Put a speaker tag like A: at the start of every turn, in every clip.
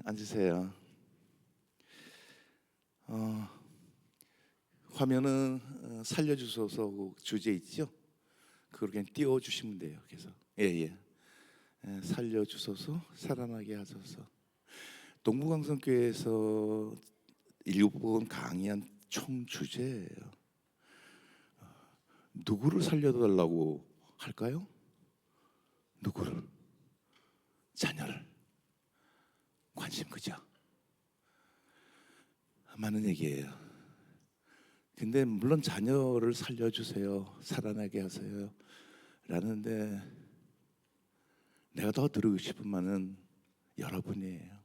A: 앉으세요. 화면은 살려주소서 주제 있죠? 그걸 그냥 띄워주시면 돼요. 그래서 살려주소서, 살아나게 하소서. 동부강성교회에서 일곱 강의한 총 주제예요. 누구를 살려달라고 할까요? 누구를? 자녀를. 관심 그죠? 많은 얘기예요. 근데 물론 자녀를 살려주세요, 살아나게 하세요 라는데 내가 더 들으고 싶은 말은 여러분이에요.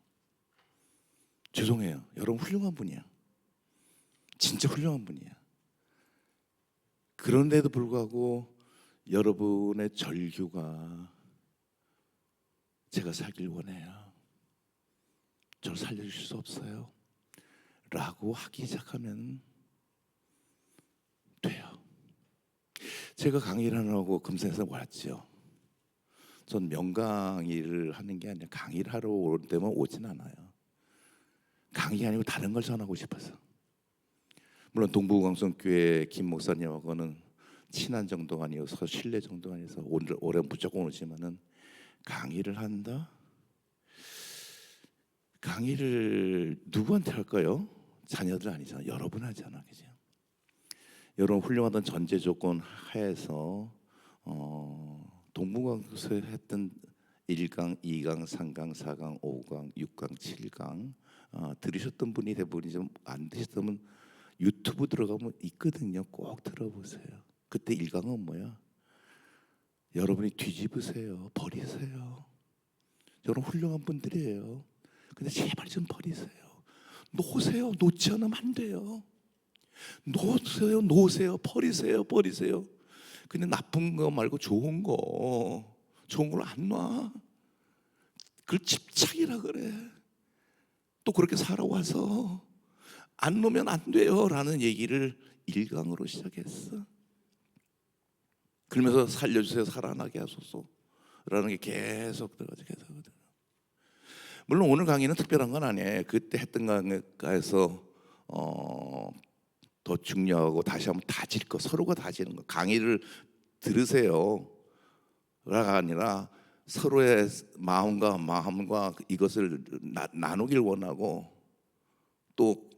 A: 죄송해요. 여러분 훌륭한 분이야. 진짜 훌륭한 분이야. 그런데도 불구하고 여러분의 절규가 제가 살길 원해요. 저를 살려주실 수 없어요? 라고 하기 시작하면 돼요. 제가 강의를 하려고 금산에서 왔죠. 전 명강의를 하는 게 아니라 강의를 하러 올 때면 오진 않아요. 강의가 아니고 다른 걸 전하고 싶어서. 물론 동부강성교회 김 목사님하고는 친한 정도가 아니어서 신뢰 정도가 아니어서 올해 무조건 오지만은 강의를 한다? 강의를 누구한테 할까요? 자녀들 아니잖아. 여러분 하잖아, 그죠? 여러분 훌륭하던 전제 조건 하에서 동부강에서 했던 1강, 2강, 3강, 4강, 5강, 6강, 7강 들으셨던 분이 대부분이지만 안 드셨다면 유튜브 들어가면 있거든요. 꼭 들어보세요. 그때 1강은 뭐야? 여러분이 뒤집으세요. 버리세요. 여러분 훌륭한 분들이에요. 근데 제발 좀 버리세요. 놓으세요. 놓지 않으면 안 돼요. 놓으세요. 버리세요. 근데 나쁜 거 말고 좋은 걸 안 놔. 그걸 집착이라 그래. 또 그렇게 살아와서 안 놓으면 안 돼요 라는 얘기를 1강으로 시작했어. 그러면서 살려주세요, 살아나게 하소서 라는 게 계속 들어가죠. 물론 오늘 강의는 특별한 건 아니에요. 그때 했던 강의에서 더 중요하고 다시 한번 다질 거, 서로가 다지는 거. 강의를 들으세요가 아니라 서로의 마음과 이것을 나누길 원하고 또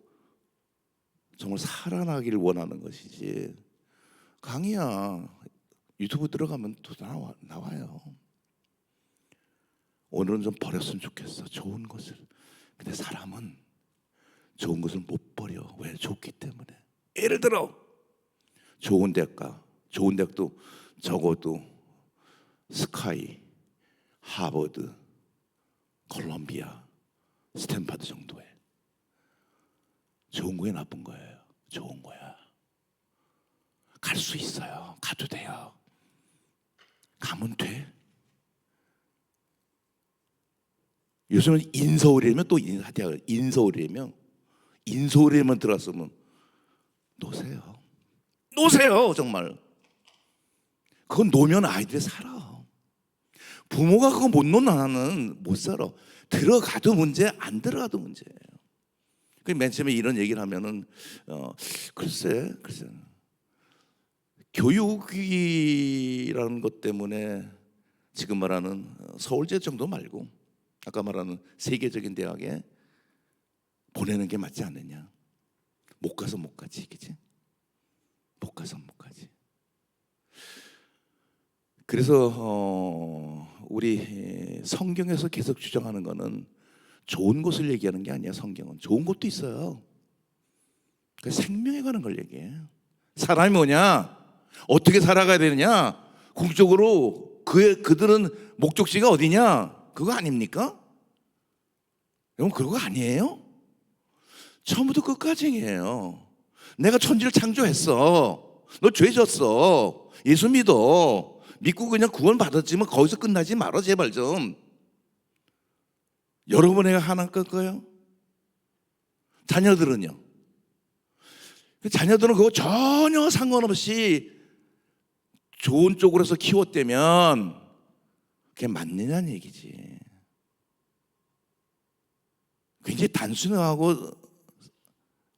A: 정말 살아나길 원하는 것이지. 강의야 유튜브 들어가면 또 나와요. 오늘은 좀 버렸으면 좋겠어, 좋은 것을. 근데 사람은 좋은 것을 못 버려. 왜? 좋기 때문에. 예를 들어 좋은 대학도 적어도 스카이, 하버드, 콜롬비아, 스탠퍼드 정도에. 좋은 거에 나쁜 거예요? 좋은 거야. 갈 수 있어요. 가도 돼요. 가면 돼. 요즘은 인서울이면 또 인서울이면 들어왔으면 놓으세요 정말. 그건 놓으면 아이들이 살아. 부모가 그거 못 놓는 하나는 못 살아. 들어가도 문제, 안 들어가도 문제예요. 맨 처음에 이런 얘기를 하면은 글쎄 교육이라는 것 때문에 지금 말하는 서울대 정도 말고 아까 말하는 세계적인 대학에 보내는 게 맞지 않느냐. 못 가서 못 가지, 그치? 못 가서 못 가지. 그래서 우리 성경에서 계속 주장하는 거는 좋은 것을 얘기하는 게 아니야. 성경은 좋은 것도 있어요. 그 생명에 관한 걸 얘기해. 사람이 뭐냐? 어떻게 살아가야 되느냐? 궁극적으로 그들은 목적지가 어디냐? 그거 아닙니까? 여러분 그거 아니에요? 처음부터 끝까지예요. 내가 천지를 창조했어. 너 죄 졌어. 예수 믿어. 믿고 그냥 구원 받았지만 거기서 끝나지 말아 제발 좀. 여러분에게 하나님 거예요? 자녀들은요? 자녀들은 그거 전혀 상관없이 좋은 쪽으로 해서 키웠다면 그게 맞느냐는 얘기지. 굉장히 단순하고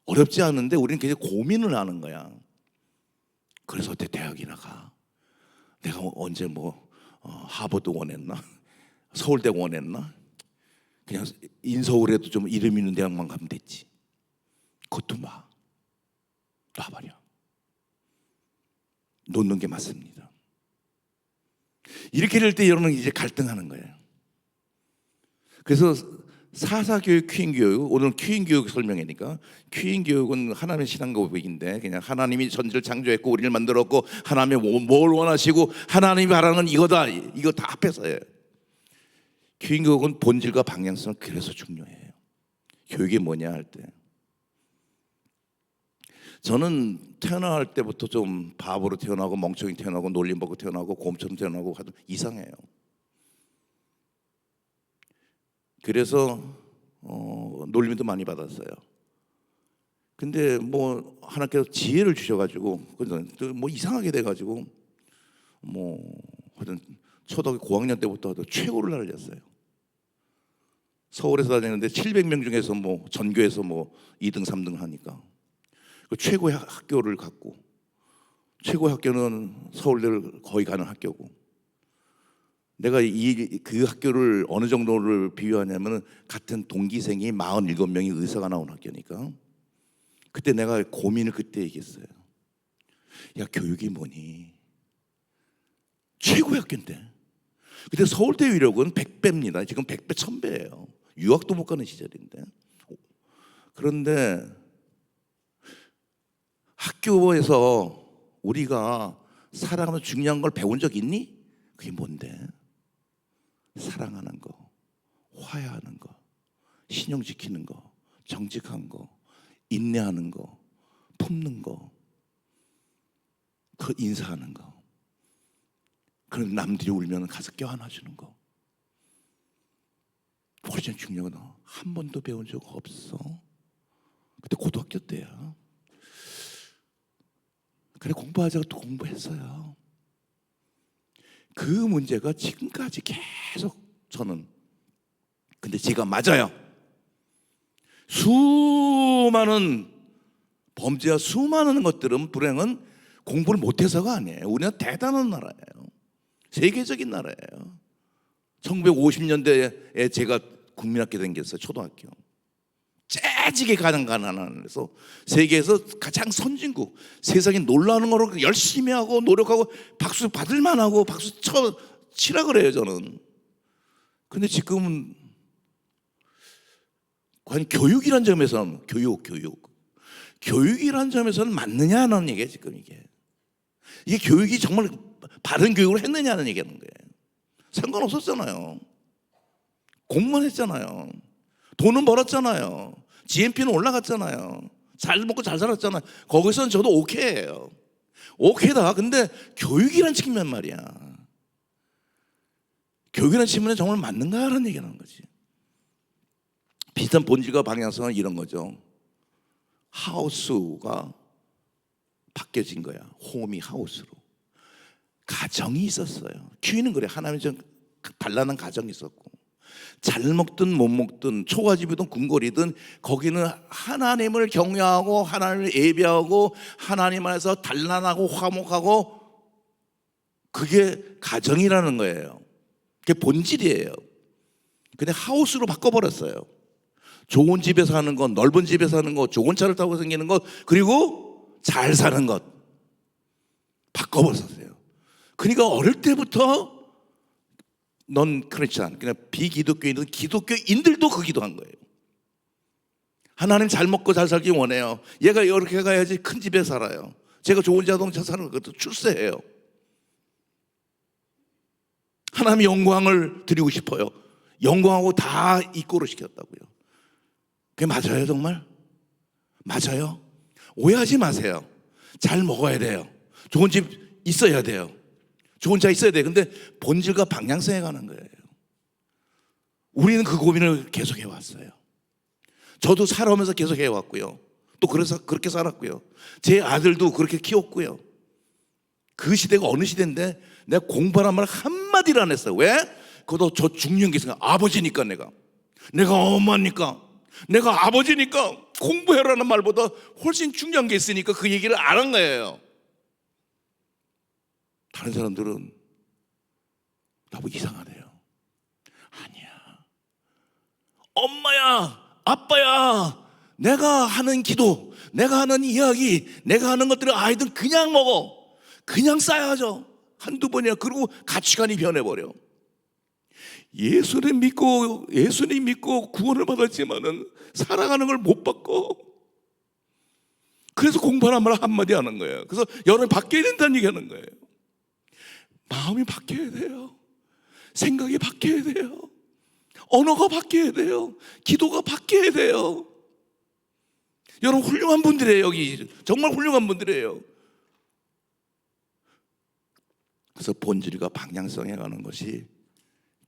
A: 어렵지 않은데 우리는 굉장히 고민을 하는 거야. 그래서 어때 대학이나 가. 내가 언제 하버드 원했나? 서울대 원했나? 그냥 인서울에도 좀 이름 있는 대학만 가면 됐지. 그것도 놔버려. 놓는 게 맞습니다. 이렇게 될 때 여러분은 이제 갈등하는 거예요. 그래서 사사교육, 퀴인교육, 오늘 퀴인교육 설명이니까, 퀴인교육은 하나님의 신앙 고백인데 그냥 하나님이 천지를 창조했고 우리를 만들었고 하나님이 뭘 원하시고 하나님이 바라는 이거다, 이거 다 합해서예요. 퀴인교육은 본질과 방향성은 그래서 중요해요. 교육이 뭐냐 할 때, 저는 태어날 때부터 좀 바보로 태어나고 멍청이 태어나고 놀림받고 태어나고 곰처럼 태어나고 하도 이상해요. 그래서 놀림도 많이 받았어요. 근데 하나님께서 지혜를 주셔가지고 이상하게 돼가지고 하여튼 초등학교 고학년 때부터 최고를 날렸어요. 서울에서 다니는데 700명 중에서 전교에서 2등 3등 하니까 그 최고의 학교를 갔고, 최고의 학교는 서울대를 거의 가는 학교고, 내가 그 학교를 어느 정도를 비유하냐면 같은 동기생이 47명이 의사가 나온 학교니까, 그때 내가 고민을 그때 얘기했어요. 야, 교육이 뭐니? 최고의 학교인데. 그때 서울대 위력은 100배입니다. 지금 100배, 1000배예요. 유학도 못 가는 시절인데. 그런데 학교에서 우리가 사랑하면 중요한 걸 배운 적 있니? 그게 뭔데? 사랑하는 거, 화해하는 거, 신용 지키는 거, 정직한 거, 인내하는 거, 품는 거, 그 인사하는 거, 그럼 남들이 울면 가서 껴안아주는 거. 훨씬 중요한 거. 한 번도 배운 적 없어. 그때 고등학교 때야. 그래, 공부하자고 또 공부했어요. 그 문제가 지금까지 계속 저는, 근데 제가 맞아요. 수많은 범죄와 수많은 것들은, 불행은 공부를 못해서가 아니에요. 우리는 대단한 나라예요. 세계적인 나라예요. 1950년대에 제가 국민학교 다녔어요. 초등학교. 재직에 가장 가난한 데서, 세계에서 가장 선진국, 세상에 놀라는 거로 열심히 하고 노력하고 박수 받을 만하고 박수 치라 그래요, 저는. 근데 지금은 과연 교육이란 점에서는, 교육이란 점에서는 맞느냐는 얘기예요. 지금 이게 교육이 정말 바른 교육을 했느냐는 얘기하는 거예요. 상관없었잖아요. 공부만 했잖아요. 돈은 벌었잖아요. GNP는 올라갔잖아요. 잘 먹고 잘 살았잖아요. 거기서는 저도 오케이예요. 오케이다. 근데 교육이란 측면 말이야. 교육이란 측면에 정말 맞는가라는 얘기하는 거지. 비슷한 본질과 방향성은 이런 거죠. 하우스가 바뀌어진 거야. 홈이 하우스로. 가정이 있었어요. 큐이는 그래. 하나님이 좀 단란한 가정이 있었고, 잘 먹든 못 먹든 초가집이든 궁궐이든 거기는 하나님을 경외하고 하나님을 예배하고 하나님 안에서 단란하고 화목하고, 그게 가정이라는 거예요. 그게 본질이에요. 근데 하우스로 바꿔버렸어요. 좋은 집에 사는 것, 넓은 집에 사는 것, 좋은 차를 타고 생기는 것, 그리고 잘 사는 것 바꿔버렸어요. 그러니까 어릴 때부터 넌 크리스찬, 그냥 비기독교인은 기독교인들도 그 기도한 거예요. 하나님 잘 먹고 잘 살기 원해요. 얘가 이렇게 가야지 큰 집에 살아요. 제가 좋은 자동차 사는 것도 출세해요. 하나님 영광을 드리고 싶어요. 영광하고 다 이꼬로 시켰다고요. 그게 맞아요, 정말? 맞아요? 오해하지 마세요. 잘 먹어야 돼요. 좋은 집 있어야 돼요. 좋은 차 있어야 돼요. 근데 본질과 방향성에 관한 거예요. 우리는 그 고민을 계속 해왔어요. 저도 살아오면서 계속 해왔고요. 또 그래서 그렇게 살았고요. 제 아들도 그렇게 키웠고요. 그 시대가 어느 시대인데 내가 공부하란 말 한마디를 안 했어요. 왜? 그것도 저 중년기생 아버지니까, 내가 엄마니까 내가 아버지니까 공부해라는 말보다 훨씬 중요한 게 있으니까 그 얘기를 안 한 거예요. 다른 사람들은 나보고 이상하대요. 아니야, 엄마야, 아빠야, 내가 하는 기도, 내가 하는 이야기, 내가 하는 것들을 아이들 그냥 먹어. 그냥 쌓여져. 한두 번이야. 그리고 가치관이 변해버려. 예수님 믿고 구원을 받았지만은 사랑하는 걸 못 받고, 그래서 공부하는 말 한마디 하는 거예요. 그래서 여러분이 바뀌어야 된다는 얘기 하는 거예요. 마음이 바뀌어야 돼요. 생각이 바뀌어야 돼요. 언어가 바뀌어야 돼요. 기도가 바뀌어야 돼요. 여러분 훌륭한 분들이에요. 여기 정말 훌륭한 분들이에요. 그래서 본질과 방향성에 가는 것이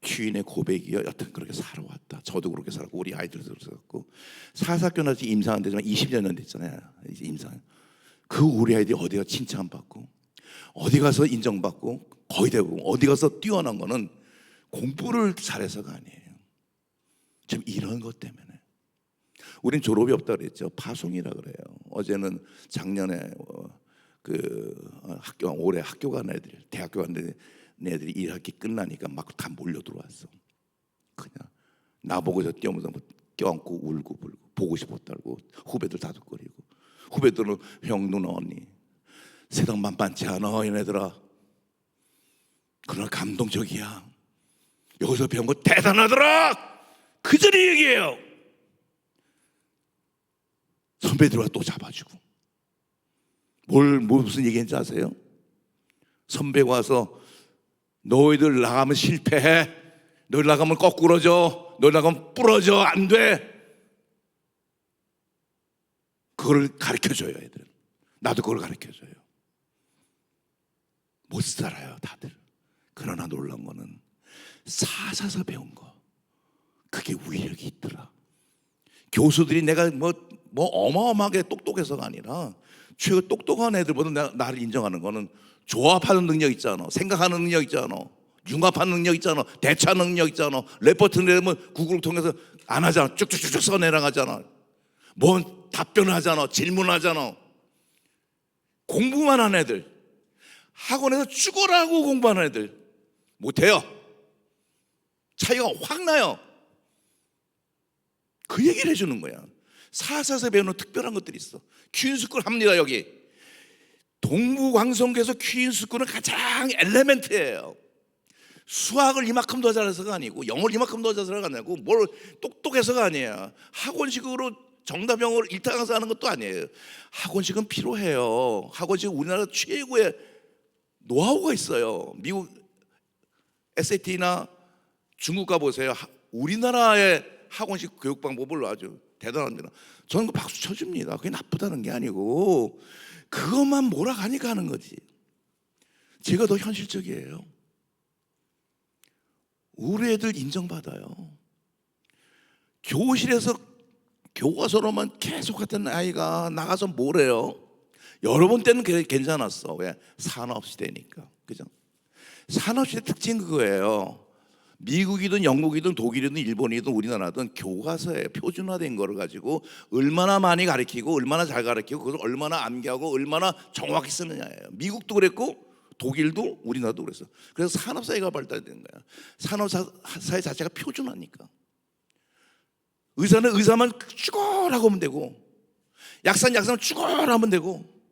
A: 주인의 고백이요. 여튼 그렇게 살아왔다. 저도 그렇게 살았고 우리 아이들도 그렇고, 사사학교 나서 임상은 되지만 20년 됐잖아요. 이제 임상. 그 우리 아이들이 어디 가서 칭찬받고 어디 가서 인정받고 거의 대부분 어디 가서 뛰어난 거는 공부를 잘해서가 아니에요. 지금 이런 것 때문에. 우린 졸업이 없다 그랬죠. 파송이라 그래요. 어제는 작년에 올해 학교 간 애들, 대학교 간 애들이 1학기 끝나니까 막 다 몰려 들어왔어. 그냥 나보고 저 뛰어오면서 껴안고 울고 불고 보고 싶었다고 후배들 다독거리고, 후배들은 형 누나 언니 세상 만만치 않아 얘네들아. 그러나 감동적이야. 여기서 배운 거 대단하더라. 그 전에 얘기해요. 선배들 와 또 잡아주고. 무슨 얘기인지 아세요? 선배가 와서 너희들 나가면 실패해. 너희들 나가면 거꾸러져. 너희들 나가면 부러져. 안 돼. 그걸 가르쳐줘요, 애들은. 나도 그걸 가르쳐줘요. 못 살아요, 다들. 그러나 놀라운 거는 사사서 배운 거, 그게 위력이 있더라. 교수들이 내가 뭐 어마어마하게 똑똑해서가 아니라 최고 똑똑한 애들보다 나를 인정하는 거는 조합하는 능력 있잖아, 생각하는 능력 있잖아, 융합하는 능력 있잖아, 대처하는 능력 있잖아. 레포트 내면 구글을 통해서 안 하잖아. 쭉쭉쭉 써내려가잖아. 뭔 답변을 하잖아. 질문하잖아. 공부만 하는 애들, 학원에서 죽어라고 공부하는 애들 못해요. 차이가 확 나요. 그 얘기를 해주는 거야. 사사서 배우는 특별한 것들이 있어. 퀸스쿨 합니다. 여기 동부광성교에서 퀸스쿨은 가장 엘레멘트예요. 수학을 이만큼 더 잘해서가 아니고 영어를 이만큼 더 잘해서가 아니고 뭘 똑똑해서가 아니에요. 학원식으로 정답영어를 일타강사 하는 것도 아니에요. 학원식은 필요해요. 학원식은 우리나라 최고의 노하우가 있어요. 미국 SAT나 중국 가보세요. 우리나라의 학원식 교육 방법을 아주 대단합니다. 저는 그 박수 쳐줍니다. 그게 나쁘다는 게 아니고 그것만 몰아가니까 하는 거지. 제가 더 현실적이에요. 우리 애들 인정받아요. 교실에서 교과서로만 계속 했던 아이가 나가서 뭘 해요? 여러 번 때는 괜찮았어. 왜? 산업시대니까. 그죠? 산업시대 특징 그거예요. 미국이든 영국이든 독일이든 일본이든 우리나라든 교과서에 표준화된 거를 가지고 얼마나 많이 가르치고 얼마나 잘 가르치고 그걸 얼마나 암기하고 얼마나 정확히 쓰느냐예요. 미국도 그랬고 독일도 우리나라도 그랬어. 그래서 산업사회가 발달된 거야. 산업사회 자체가 표준화니까. 의사는 의사만 죽어라고 하면 되고, 약사는 죽어라면 되고,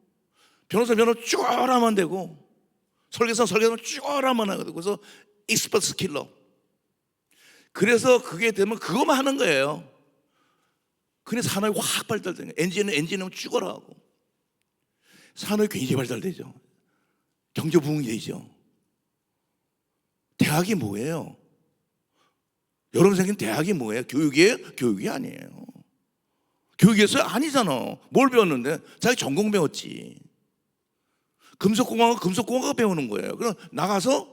A: 변호사 죽어라면 되고, 설계사는 죽어라면 하거든. 그래서 익스퍼트 킬러. 그래서 그게 되면 그것만 하는 거예요. 근데 산업이 확 발달된 거예요. 엔진은 죽어라 하고. 산업이 굉장히 발달되죠. 경제 부흥이 되죠. 대학이 뭐예요? 여러분 생각엔 대학이 뭐예요? 교육이에요? 교육이 아니에요. 교육이었어요? 아니잖아. 뭘 배웠는데? 자기 전공 배웠지. 금속공학을 배우는 거예요. 그럼 나가서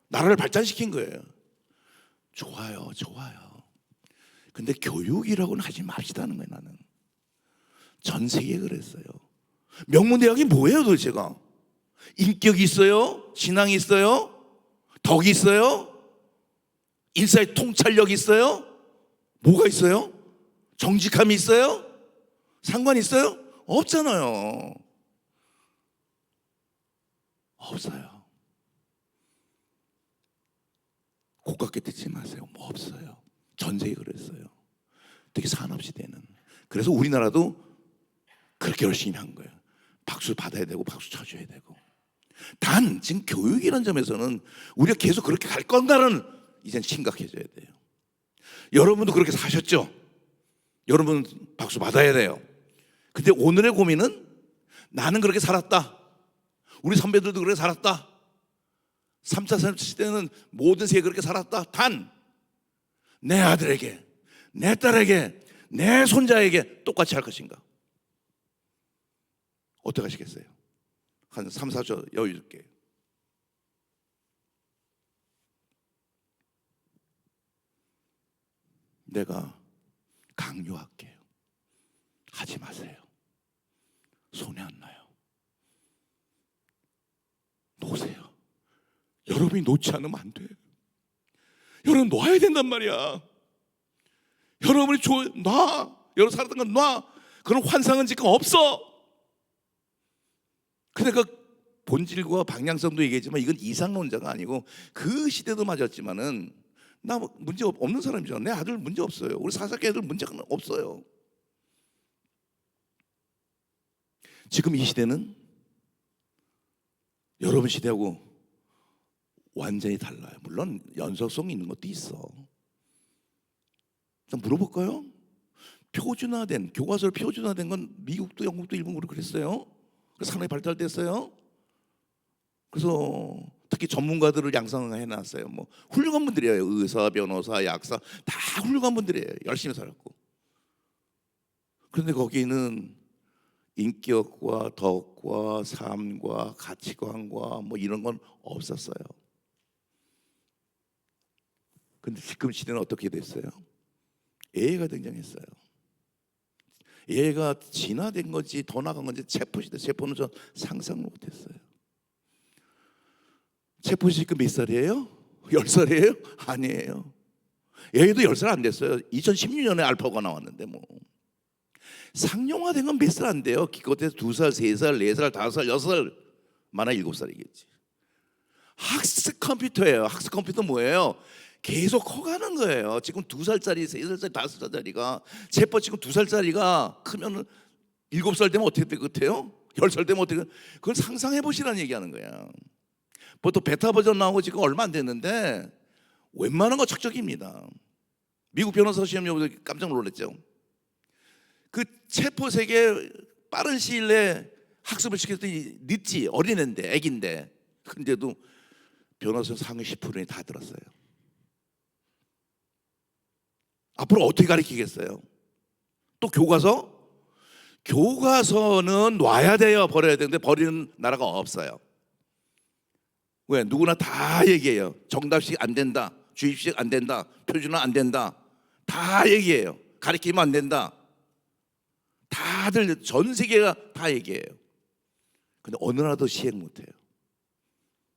A: 나라를 발전시킨 거예요. 좋아요. 근데 교육이라고는 하지 맙시다는 거예요. 나는 전 세계에 그랬어요. 명문대학이 뭐예요 도대체가? 인격이 있어요? 신앙이 있어요? 덕이 있어요? 인사의 통찰력이 있어요? 뭐가 있어요? 정직함이 있어요? 상관 있어요? 없잖아요. 없어요. 고깝게 듣지 마세요. 뭐 없어요. 전 세계 그랬어요. 특히 산업시대는. 그래서 우리나라도 그렇게 열심히 한 거예요. 박수 받아야 되고 박수 쳐줘야 되고. 단 지금 교육이라는 점에서는 우리가 계속 그렇게 갈 건가는 이젠 심각해져야 돼요. 여러분도 그렇게 사셨죠? 여러분 박수 받아야 돼요. 근데 오늘의 고민은 나는 그렇게 살았다. 우리 선배들도 그렇게 살았다. 3차 산업시대는 모든 세계 그렇게 살았다. 단 내 아들에게, 내 딸에게, 내 손자에게 똑같이 할 것인가? 어떻게 하시겠어요? 한 3, 4초 여유 줄게요. 내가 강요할게요. 하지 마세요. 손해 안 나요. 놓으세요. 여러분이 놓지 않으면 안 돼요. 여러분 놔야 된단 말이야. 여러분이 놔. 여러분 살았던 건 놔. 그런 환상은 지금 없어. 근데 그 본질과 방향성도 얘기했지만 이건 이상론자가 아니고 그 시대도 맞았지만은 나 문제 없는 사람이죠. 내 아들 문제 없어요. 우리 사사기 애들 문제가 없어요. 지금 이 시대는 여러분 시대하고 완전히 달라요. 물론 연속성이 있는 것도 있어. 좀 물어볼까요? 표준화된, 교과서로 표준화된 건 미국도 영국도 일본으로 그랬어요. 그래서 상당히 발달됐어요. 그래서 특히 전문가들을 양성해 놨어요. 뭐 훌륭한 분들이에요. 의사, 변호사, 약사 다 훌륭한 분들이에요. 열심히 살았고. 그런데 거기는 인격과 덕과 삶과 가치관과 뭐 이런 건 없었어요. 근데 지금 시대는 어떻게 됐어요? AI가 등장했어요. AI가 진화된 건지 더 나간 건지 체포시대. 체포는 전 상상을 못했어요. 체포 지금 몇 살이에요? 10살이에요? 아니에요. AI도 10살 안 됐어요. 2016년에 알파고가 나왔는데 뭐. 상용화된 건 몇 살 안 돼요. 기껏해서 2살, 3살, 4살, 5살, 6살, 많아 7살이겠지. 학습 컴퓨터예요. 학습 컴퓨터 뭐예요? 계속 커가는 거예요. 지금 2살짜리, 3살짜리, 5살짜리가 체포 지금 2살짜리가 크면 7살 되면 어떻게 될 것 같아요? 10살 되면 어떻게? 그걸 상상해 보시라는 얘기하는 거야. 보통 베타 버전 나오고 지금 얼마 안 됐는데 웬만한 거 척척입니다. 미국 변호사 시험 여부터 깜짝 놀랐죠. 그 체포 세계 빠른 시일 내에 학습을 시켰더니 늦지. 어린애인데 애기인데 근데도 변호사 상위 10%는 다 들었어요. 앞으로 어떻게 가르치겠어요? 또 교과서는 놔야 돼요. 버려야 되는데 버리는 나라가 없어요. 왜? 누구나 다 얘기해요. 정답식 안 된다. 주입식 안 된다. 표준화 안 된다. 다 얘기해요. 가르치면 안 된다. 다들 전 세계가 다 얘기해요. 근데 어느 나라도 시행 못해요.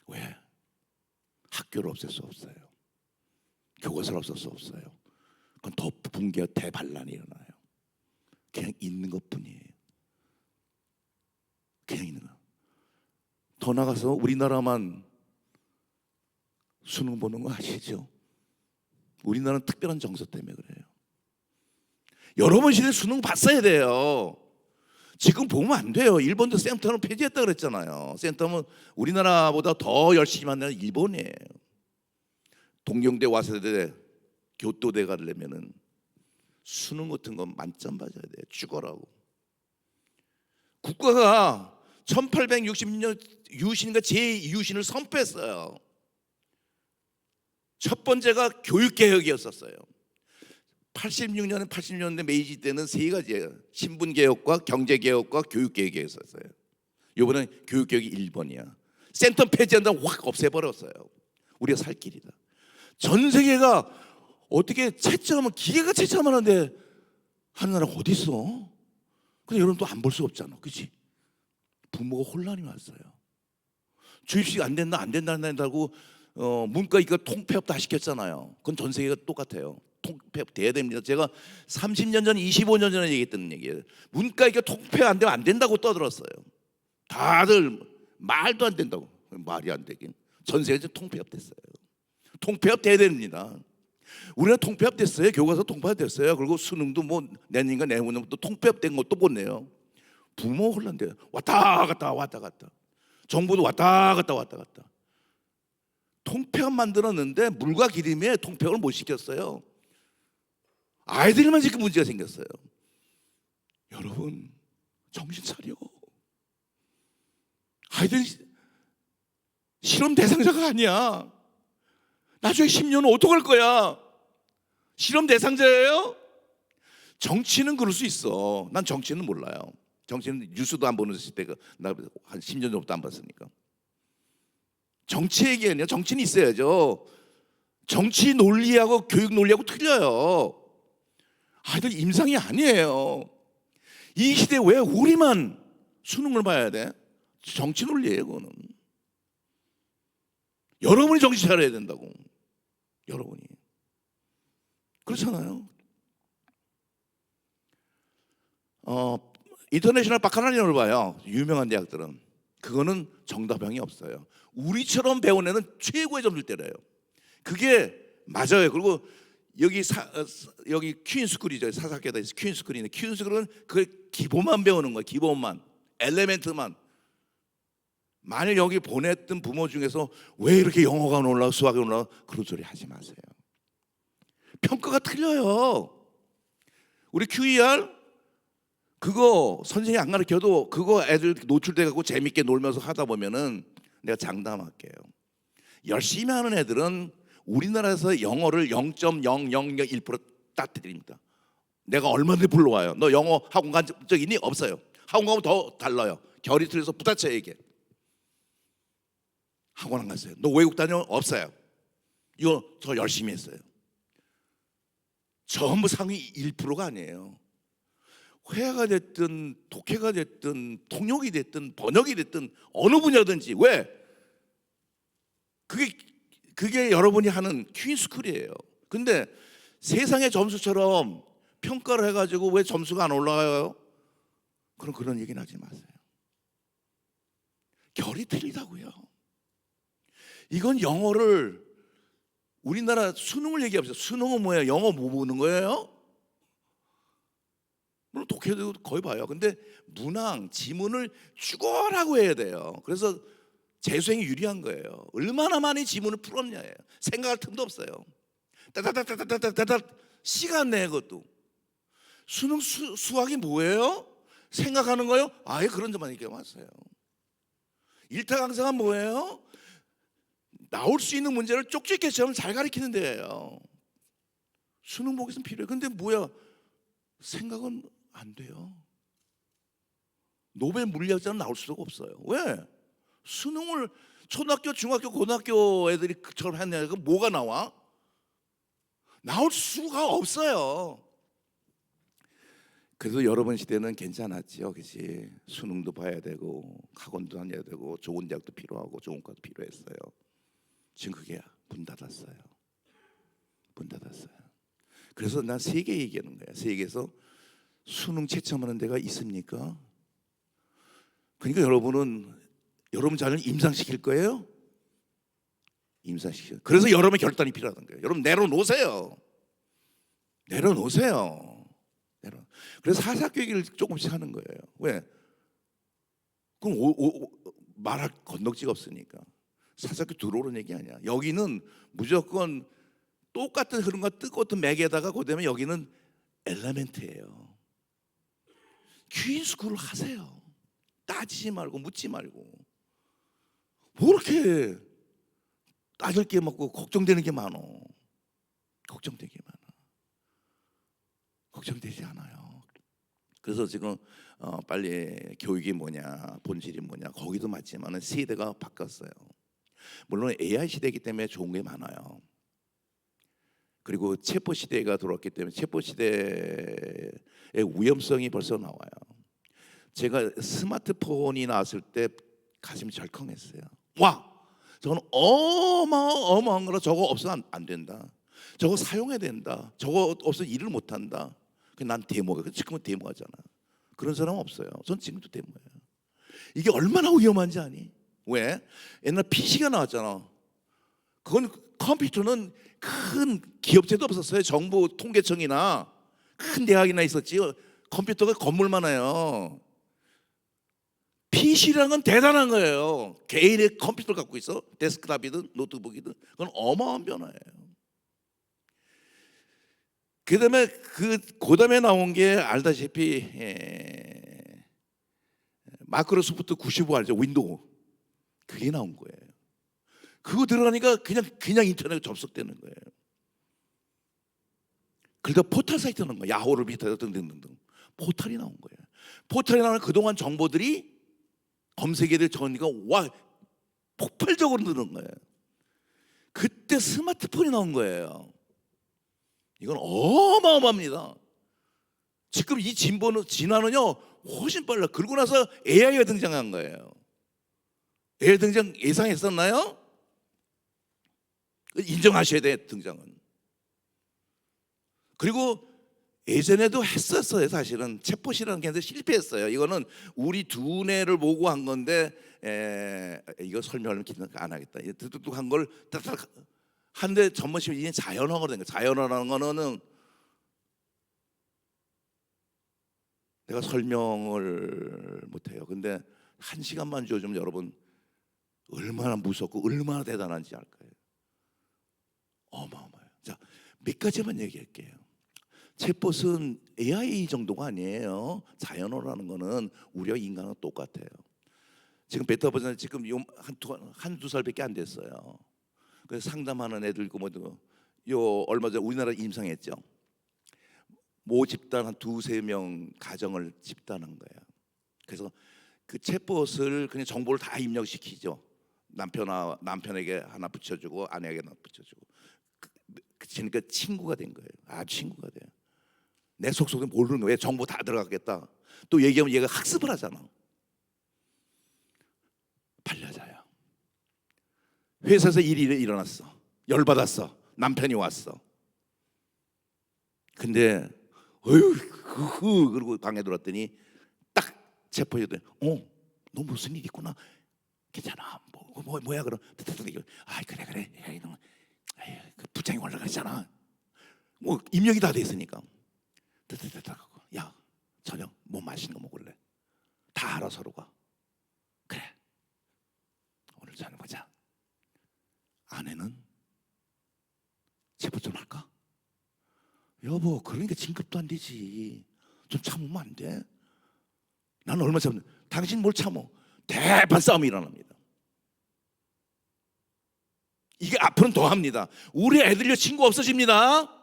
A: 왜? 학교를 없앨 수 없어요. 교과서를 없앨 수 없어요. 그건 더 붕괴와 대반란이 일어나요. 그냥 있는 것뿐이에요. 그냥 있는 거. 더 나가서 우리나라만 수능 보는 거 아시죠? 우리나라는 특별한 정서 때문에 그래요. 여러분 시대 수능 봤어야 돼요. 지금 보면 안 돼요. 일본도 센터는 폐지했다 그랬잖아요. 센터는 우리나라보다 더 열심히 하는 일본이에요. 동경대, 와세대, 교토대 가려면은 수능 같은 건 만점 받아야 돼요. 죽어라고. 국가가 1866년 유신인가 제2유신을 선포했어요. 첫 번째가 교육개혁이었었어요. 86년에 80년대 메이지 때는 세 가지예요. 신분개혁과 경제개혁과 교육개혁이었어요. 이번엔 교육개혁이 1번이야. 센터 폐지한다고 확 없애버렸어요. 우리가 살 길이다. 전 세계가 어떻게 채점하면 기계가 채점을 하는데 하는 나라가 어디 있어? 근데 여러분 또 안 볼 수 없잖아. 그렇지? 부모가 혼란이 왔어요. 주입식 안 된다고 문과 이거 통폐업 다 시켰잖아요. 그건 전 세계가 똑같아요. 통폐합 돼야 됩니다. 제가 30년 전, 25년 전에 얘기했던 얘기예요. 문과 이게 통폐합 안 되면 안 된다고 떠들었어요. 다들 말도 안 된다고. 말이 안 되긴. 전 세계에서 통폐합 됐어요. 통폐합 돼야 됩니다. 우리가 통폐합 됐어요. 교과서 통폐합 됐어요. 그리고 수능도 뭐 내년인가 내후년 또 통폐합 된 것도 못 내요. 부모 혼란돼요. 왔다 갔다 왔다 갔다. 정부도 왔다 갔다 왔다 갔다. 통폐합 만들었는데 물과 기름에 통폐합을 못 시켰어요. 아이들만 지금 문제가 생겼어요. 여러분 정신 차려. 아이들 실험 대상자가 아니야. 나중에 10년은 어떡할 거야? 실험 대상자예요? 정치는 그럴 수 있어. 난 정치는 몰라요. 정치는 뉴스도 안 보는 시대가 나 한 10년 전부터 안 봤으니까. 정치 얘기는요. 정치는 있어야죠. 정치 논리하고 교육 논리하고 틀려요. 아이들 임상이 아니에요. 이 시대에 왜 우리만 수능을 봐야 돼? 정치 논리예요. 그거는. 여러분이 정신 차려야 된다고. 여러분이. 그렇잖아요. 인터내셔널 바카랄리아를 봐요. 유명한 대학들은. 그거는 정답형이 없어요. 우리처럼 배운 애는 최고의 점수를 때려요. 그게 맞아요. 그리고 여기 퀸스쿨이죠. 사사학교다 퀸스쿨이네. 퀸스쿨은 그 기본만 배우는 거예요. 기본만, 엘레멘트만. 만일 여기 보냈던 부모 중에서 왜 이렇게 영어가 안 올라가 수학이 올라가 그런 소리 하지 마세요. 평가가 틀려요. 우리 QER 그거 선생님이 안 가르쳐도 그거 애들 노출돼 갖고 재밌게 놀면서 하다 보면은 내가 장담할게요. 열심히 하는 애들은 우리나라에서 영어를 0.0001% 따뜨립니다. 내가 얼마든지 불러와요. 너 영어 학원 간 적 있니? 없어요. 학원 가면 더 달라요. 결이 틀려서 부딪혀 얘기해. 학원 안 갔어요. 너 외국 다녀? 없어요. 이거 더 열심히 했어요. 전부 상위 1%가 아니에요. 회화가 됐든 독해가 됐든 통역이 됐든 번역이 됐든 어느 분야든지. 왜? 그게 여러분이 하는 퀸스쿨이에요. 근데 세상의 점수처럼 평가를 해가지고 왜 점수가 안 올라가요? 그런 얘기는 하지 마세요. 결이 틀리다고요. 이건 영어를 우리나라 수능을 얘기합시다. 수능은 뭐예요? 영어 뭐 보는 거예요? 물론 독해도 거의 봐요. 근데 문항, 지문을 죽어라고 해야 돼요. 그래서 재수행이 유리한 거예요. 얼마나 많이 지문을 풀었냐예요. 생각할 틈도 없어요. 따다다다다다다다 시간 내 그것도. 수능 수학이 뭐예요? 생각하는 거요? 아예 그런 점만 얘기해 왔어요. 일타 강사가 뭐예요? 나올 수 있는 문제를 쪽집게 시험을 잘 가르치는 데예요. 수능 보기 있으면 필요해요. 근데 뭐야? 생각은 안 돼요. 노벨 물리학자는 나올 수가 없어요. 왜? 수능을 초등학교, 중학교, 고등학교 애들이 그처럼 했냐고 뭐가 나와? 나올 수가 없어요. 그래도 여러분 시대는 괜찮았지요, 그렇지? 수능도 봐야 되고 학원도 다녀야 되고 좋은 대학도 필요하고 좋은 과도 필요했어요. 지금 그게 문 닫았어요. 문 닫았어요. 그래서 난 세계 얘기하는 거야. 세계에서 수능 채점하는 데가 있습니까? 그러니까 여러분 자녀를 임상시킬 거예요? 임상시켜. 그래서 여러분의 결단이 필요하다는 거예요. 여러분 내려놓으세요. 내려놓으세요. 그래서 사사학교 얘기를 조금씩 하는 거예요. 왜? 그럼 말할 건덕지가 없으니까. 사사학교 들어오는 얘기 아니야. 여기는 무조건 똑같은 흐름과 똑같은 맥에다가 그다음에 여기는 엘레멘트예요. 퀸스쿨을 하세요. 따지지 말고 묻지 말고. 뭐 이렇게 따질 게 많고 걱정되는 게 많어. 걱정되게 많아. 걱정되지 않아요. 그래서 지금 빨리 교육이 뭐냐, 본질이 뭐냐, 거기도 맞지만 세대가 바뀌었어요. 물론 AI 시대이기 때문에 좋은 게 많아요. 그리고 챗봇 시대가 들어왔기 때문에 챗봇 시대의 위험성이 벌써 나와요. 제가 스마트폰이 나왔을 때 가슴이 절컹했어요. 와, 저건 어마어마한 거라 저거 없으면 안 된다. 저거 사용해야 된다. 저거 없으면 일을 못한다. 난 데모가. 지금은 데모하잖아. 그런 사람 없어요. 전 지금도 데모예요. 이게 얼마나 위험한지 아니? 왜? 옛날 PC가 나왔잖아. 그건 컴퓨터는 큰 기업체도 없었어요. 정부 통계청이나 큰 대학이나 있었지. 컴퓨터가 건물만 해요. PC라는 건 대단한 거예요. 개인의 컴퓨터를 갖고 있어. 데스크탑이든 노트북이든 그건 어마어마한 변화예요. 그다음에 그다음에 나온 게 알다시피 마이크로소프트 95 알죠? 윈도우. 그게 나온 거예요. 그거 들어가니까 그냥 인터넷에 접속되는 거예요. 그러다 포털 사이트 나온 거예요. 야호를 비롯해서 등등등등 포털이 나온 거예요. 포털에 나오는 그동안 정보들이 검색에 대해 전이가 와 폭발적으로 늘은 거예요. 그때 스마트폰이 나온 거예요. 이건 어마어마합니다. 지금 이 진화는요 훨씬 빨라. 그러고 나서 AI가 등장한 거예요. AI 등장 예상했었나요? 인정하셔야 돼, 등장은. 그리고 예전에도 했었어요. 사실은 챗봇이라는 게 실패했어요. 이거는 우리 두뇌를 보고 한 건데 이거 설명을 안 하겠다. 뚝뚝한 걸 한데 전문식으로 이제 자연어가 된 거예요. 자연어라는 거는 내가 설명을 못해요. 근데 1시간만 줘주면 여러분 얼마나 무섭고 얼마나 대단한지 알 거예요. 어마어마해요. 자, 몇 가지만 얘기할게요. 챗봇은 AI 정도가 아니에요. 자연어라는 거는 우리와 인간은 똑같아요. 지금 베타 버전 지금 한두 살밖에 안 됐어요. 그래서 상담하는 애들 있고 요 얼마 전에 우리나라 임상했죠. 모집단 한 2-3명 가정을 집단한 거예요. 그래서 그 챗봇을 그냥 정보를 다 입력시키죠. 남편에게 하나 붙여주고 아내에게 하나 붙여주고. 그러니까 친구가 된 거예요. 아주 친구가 돼요. 내 속속에 모르는 거예요. 정보 다 들어가겠다. 또 얘기하면 얘가 학습을 하잖아. 반려자야. 회사에서 일이 일어났어. 열받았어. 남편이 왔어. 근데 그러고 방에 들어왔더니 딱 챗봇이 너 무슨 일 있구나. 괜찮아. 뭐야 그럼. 아 그래. 그 부장이 올라가잖아. 뭐 입력이 다 돼 있으니까. 야 저녁 뭐 맛있는 거 먹을래? 다 알아 서로가. 그래. 오늘 저녁 보자. 아내는 챗봇 좀 할까? 여보 그러니까 진급도 안 되지. 좀 참으면 안 돼? 나는 얼마 참는? 당신 뭘 참어? 대판 싸움이 일어납니다. 이게 앞으로는 더 합니다. 우리 애들요 친구 없어집니다.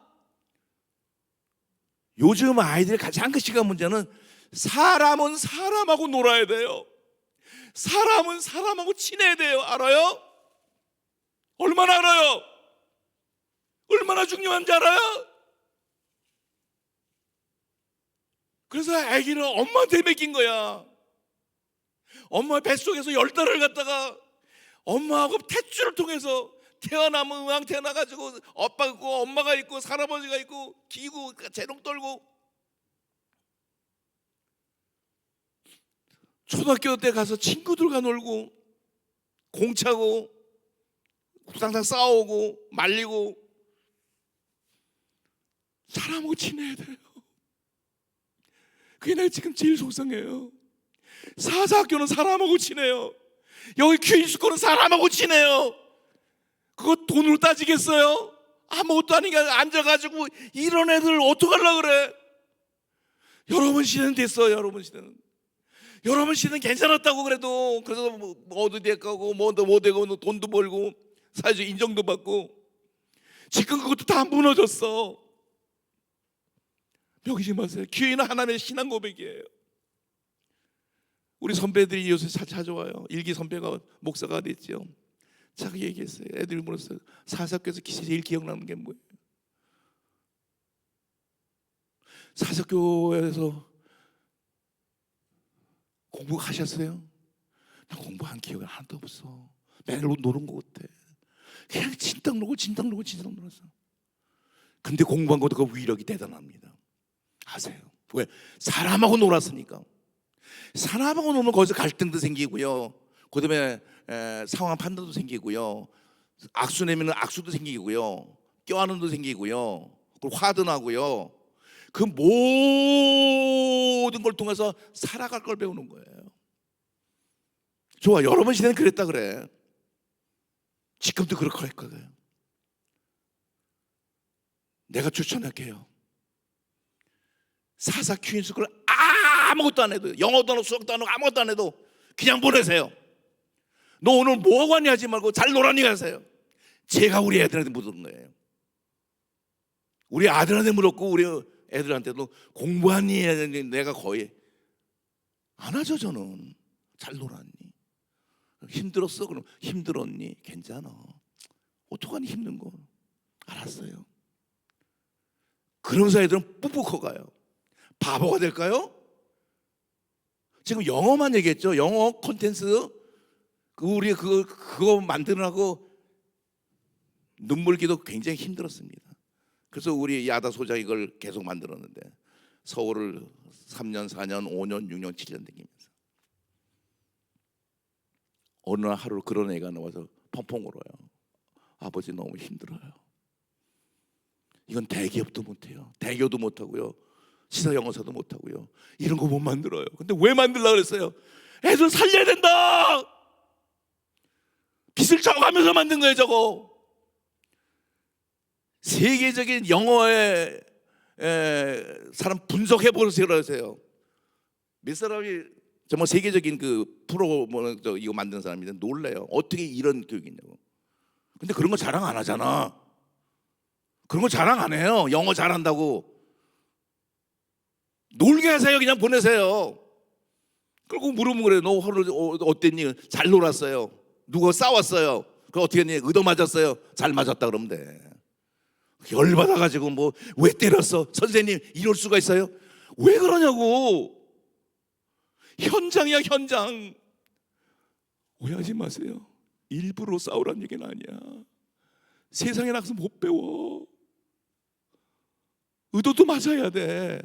A: 요즘 아이들의 가장 큰 시간 문제는 사람은 사람하고 놀아야 돼요. 사람은 사람하고 친해야 돼요. 알아요? 얼마나 알아요? 얼마나 중요한지 알아요? 그래서 아기를 엄마한테 맡긴 거야. 엄마 뱃속에서 10달을 갖다가 엄마하고 탯줄을 통해서 태어나가지고 오빠가 있고 엄마가 있고 할아버지가 있고 기고 재롱 떨고 초등학교 때 가서 친구들과 놀고 공차고 항상 싸우고 말리고 사람하고 친해야 돼요. 그게 내가 지금 제일 속상해요. 사사학교는 사람하고 친해요. 여기 퀴즈스쿨은 사람하고 친해요. 그거 돈으로 따지겠어요? 아무것도 아니니까 앉아가지고 이런 애들 어떡하려고 그래? 여러분 시대는 됐어요. 여러분 시대는 괜찮았다고 그래도. 그래서 뭐 어디 대가고 뭐 되고 돈도 벌고 사회적 인정도 받고. 지금 그것도 다 무너졌어. 명심지 마세요. 기회는 하나님의 신앙 고백이에요. 우리 선배들이 요새 찾아와요. 일기 선배가 목사가 됐죠. 자기 얘기했어요. 애들이 물었어요. 사사학교에서 제일 기억나는 게 뭐예요? 사사학교에서 공부하셨어요? 나 공부한 기억이 하나도 없어. 맨날 노는 것 같아. 그냥 진탕 놀았어. 근데 공부한 것도 그 위력이 대단합니다. 아세요? 왜? 사람하고 놀았으니까. 사람하고 놀면 거기서 갈등도 생기고요. 그다음에 상황 판단도 생기고요. 악수 내면 악수도 생기고요. 껴안음도 생기고요. 그리고 화도 나고요. 그 모든 걸 통해서 살아갈 걸 배우는 거예요. 좋아, 여러분 시대는 그랬다 그래. 지금도 그렇게 할 거예요. 내가 추천할게요. 사사 퀸스쿨을 아무것도 안 해도, 영어도 안 하고 수학도 안 하고 아무것도 안 해도 그냥 보내세요. 너 오늘 뭐하고 왔니 하지 말고 잘 놀았니 하세요. 제가 우리 애들한테 묻은 거예요. 우리 아들한테 물었고 우리 애들한테도 공부하니? 내가 거의 안 하죠. 저는 잘 놀았니? 힘들었어? 그럼 힘들었니? 괜찮아. 어떡하니 힘든 거? 알았어요. 그러면서 애들은 푹푹 커가요. 바보가 될까요? 지금 영어만 얘기했죠. 영어 콘텐츠 우리 그거 만드느라고 눈물기도 굉장히 힘들었습니다. 그래서 우리 야다 소장 이걸 계속 만들었는데 서울을 3년, 4년, 5년, 6년, 7년 다니면서 어느 날 하루 그런 애가 나와서 펑펑 울어요. 아버지 너무 힘들어요. 이건 대기업도 못해요. 대교도 못하고요. 시사 영어사도 못하고요. 이런 거 못 만들어요. 근데 왜 만들려고 그랬어요? 애들 살려야 된다. 빚을 져가면서 만든 거예요. 저거 세계적인 영어의 사람 분석해 보세요. 몇 사람이 정말 세계적인 그 프로 이거 만든 사람인데 놀래요. 어떻게 이런 교육이 있냐고. 근데 그런 거 자랑 안 하잖아. 그런 거 자랑 안 해요. 영어 잘한다고. 놀게 하세요. 그냥 보내세요. 그리고 물으면 그래요. 너 하루 어땠니? 잘 놀았어요. 누가 싸웠어요? 그 어떻게 했니? 의도 맞았어요? 잘 맞았다 그러면 돼. 열받아가지고 뭐 왜 때렸어? 선생님 이럴 수가 있어요? 왜 그러냐고. 현장이야 현장. 오해하지 마세요. 일부러 싸우란 얘기는 아니야. 세상에 나가서 못 배워. 의도도 맞아야 돼.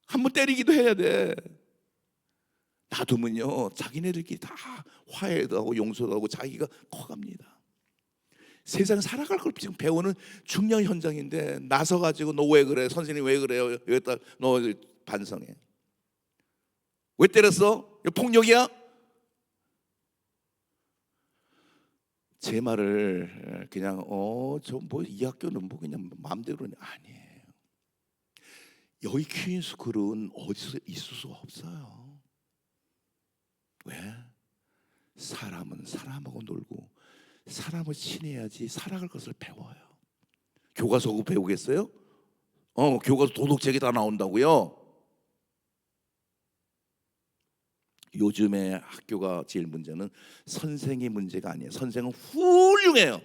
A: 한번 때리기도 해야 돼. 놔두면요 자기네들끼리 다 화해도 하고 용서도 하고 자기가 커갑니다. 세상 살아갈 걸 지금 배우는 중요한 현장인데 나서가지고 너 왜 그래? 선생님 왜 그래요? 여기다 너 반성해. 왜 때렸어? 이거 폭력이야? 제 말을 그냥 저 뭐 이 학교는 뭐 그냥 마음대로는 아니에요. 여기 퀸스쿨은 어디서 있을 수가 없어요. 왜? 사람은 사람하고 놀고 사람을 친해야지 살아갈 것을 배워요. 교과서 그거 배우겠어요? 교과서 도덕책이 다 나온다고요? 요즘에 학교가 제일 문제는 선생의 문제가 아니에요. 선생은 훌륭해요.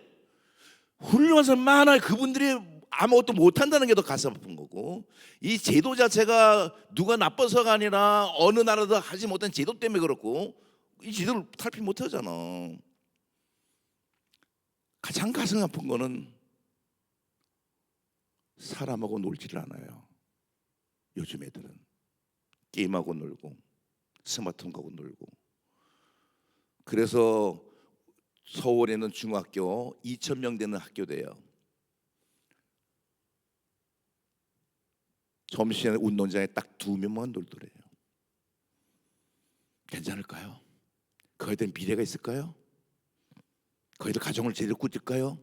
A: 훌륭한 사람 많아요. 그분들이 아무것도 못한다는 게 더 가슴 아픈 거고, 이 제도 자체가 누가 나빠서가 아니라 어느 나라도 하지 못한 제도 때문에 그렇고, 이 제도를 탈피 못하잖아. 가장 가슴 아픈 거는 사람하고 놀지를 않아요. 요즘 애들은 게임하고 놀고 스마트폰 하고 놀고. 그래서 서울에는 중학교 2,000명 되는 학교대요. 점심시간에 운동장에 딱 2명만 놀더래요. 괜찮을까요? 그 아이들 미래가 있을까요? 그 아이들 가정을 제대로 꾸릴까요?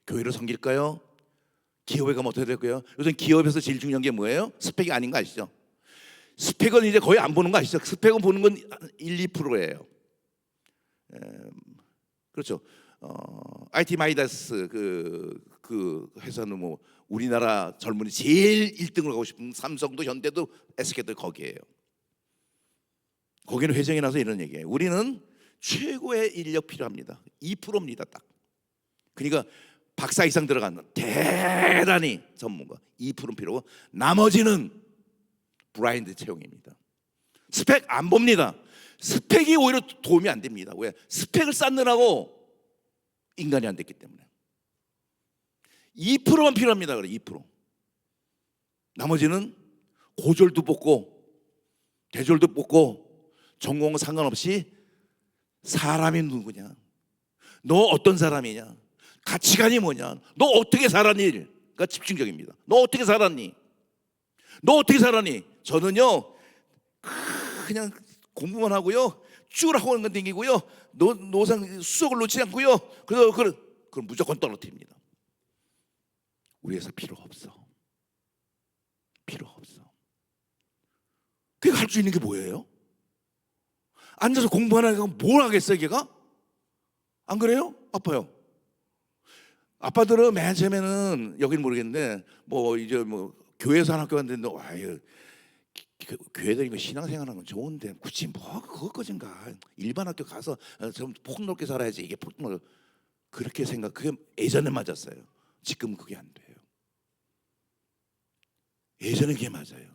A: 교회를 섬길까요? 기업에 가면 어떻게 될까요? 요즘 기업에서 제일 중요한 게 뭐예요? 스펙이 아닌 거 아시죠? 스펙은 이제 거의 안 보는 거 아시죠? 스펙은 보는 건 1, 2%예요. 그렇죠. IT 마이다스 그 회사는 뭐 우리나라 젊은이 제일 1등을 가고 싶은 삼성도 현대도 SK도 거기에요. 거기는 회장이 나서 이런 얘기예요. 우리는 최고의 인력 필요합니다. 2%입니다 딱. 그러니까 박사 이상 들어가는 대단히 전문가 2% 필요고 나머지는 브라인드 채용입니다. 스펙 안 봅니다. 스펙이 오히려 도움이 안 됩니다. 왜? 스펙을 쌓느라고 인간이 안 됐기 때문에. 2%만 필요합니다. 그래 2%. 나머지는 고졸도 뽑고 대졸도 뽑고 전공 상관없이 사람이 누구냐, 너 어떤 사람이냐, 가치관이 뭐냐, 너 어떻게 살았니?가 집중적입니다. 너 어떻게 살았니? 너 어떻게 살았니? 저는요 그냥 공부만 하고요 쭉 학원 다니고요 노상 수석을 놓지 않고요 그래서 그럼 무조건 떨어뜨립니다. 우리 회사 필요 없어. 필요 없어. 그게 할 수 있는 게 뭐예요? 앉아서 공부하는 애가 뭘 하겠어요, 걔가? 안 그래요? 아파요. 아빠들은 맨 처음에는 여기는 모르겠는데 뭐 이제 뭐 교회에서 한 학교 갔는데 아유 교회 다니고 신앙생활하는 건 좋은데 굳이 뭐 그것까진가 일반 학교 가서 좀 폭넓게 살아야지 이게 폭넓 그렇게 생각 그게 예전에 맞았어요. 지금 그게 안 돼요. 예전에 그게 맞아요.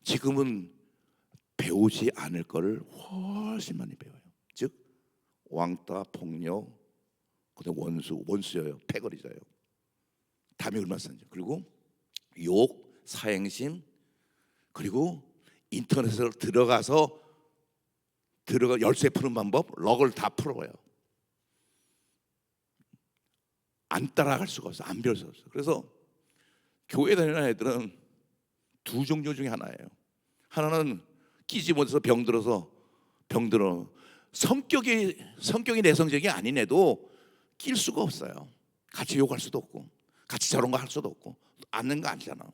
A: 지금은 배우지 않을 거를 훨씬 많이 배워요. 즉 왕따, 폭력, 그다음 원수여요, 패거리자요. 담이 얼마나 센지. 그리고 욕, 사행심, 그리고 인터넷에 들어가 열쇠 푸는 방법, 럭을 다 풀어요. 안 따라갈 수가 없어, 안 배울 수 없어. 그래서 교회 다니는 애들은 두 종류 중에 하나예요. 하나는 끼지 못해서 병들어 성격이 내성적이 아닌 애도 낄 수가 없어요. 같이 욕할 수도 없고 같이 저런 거 할 수도 없고 앉는 거 아니잖아.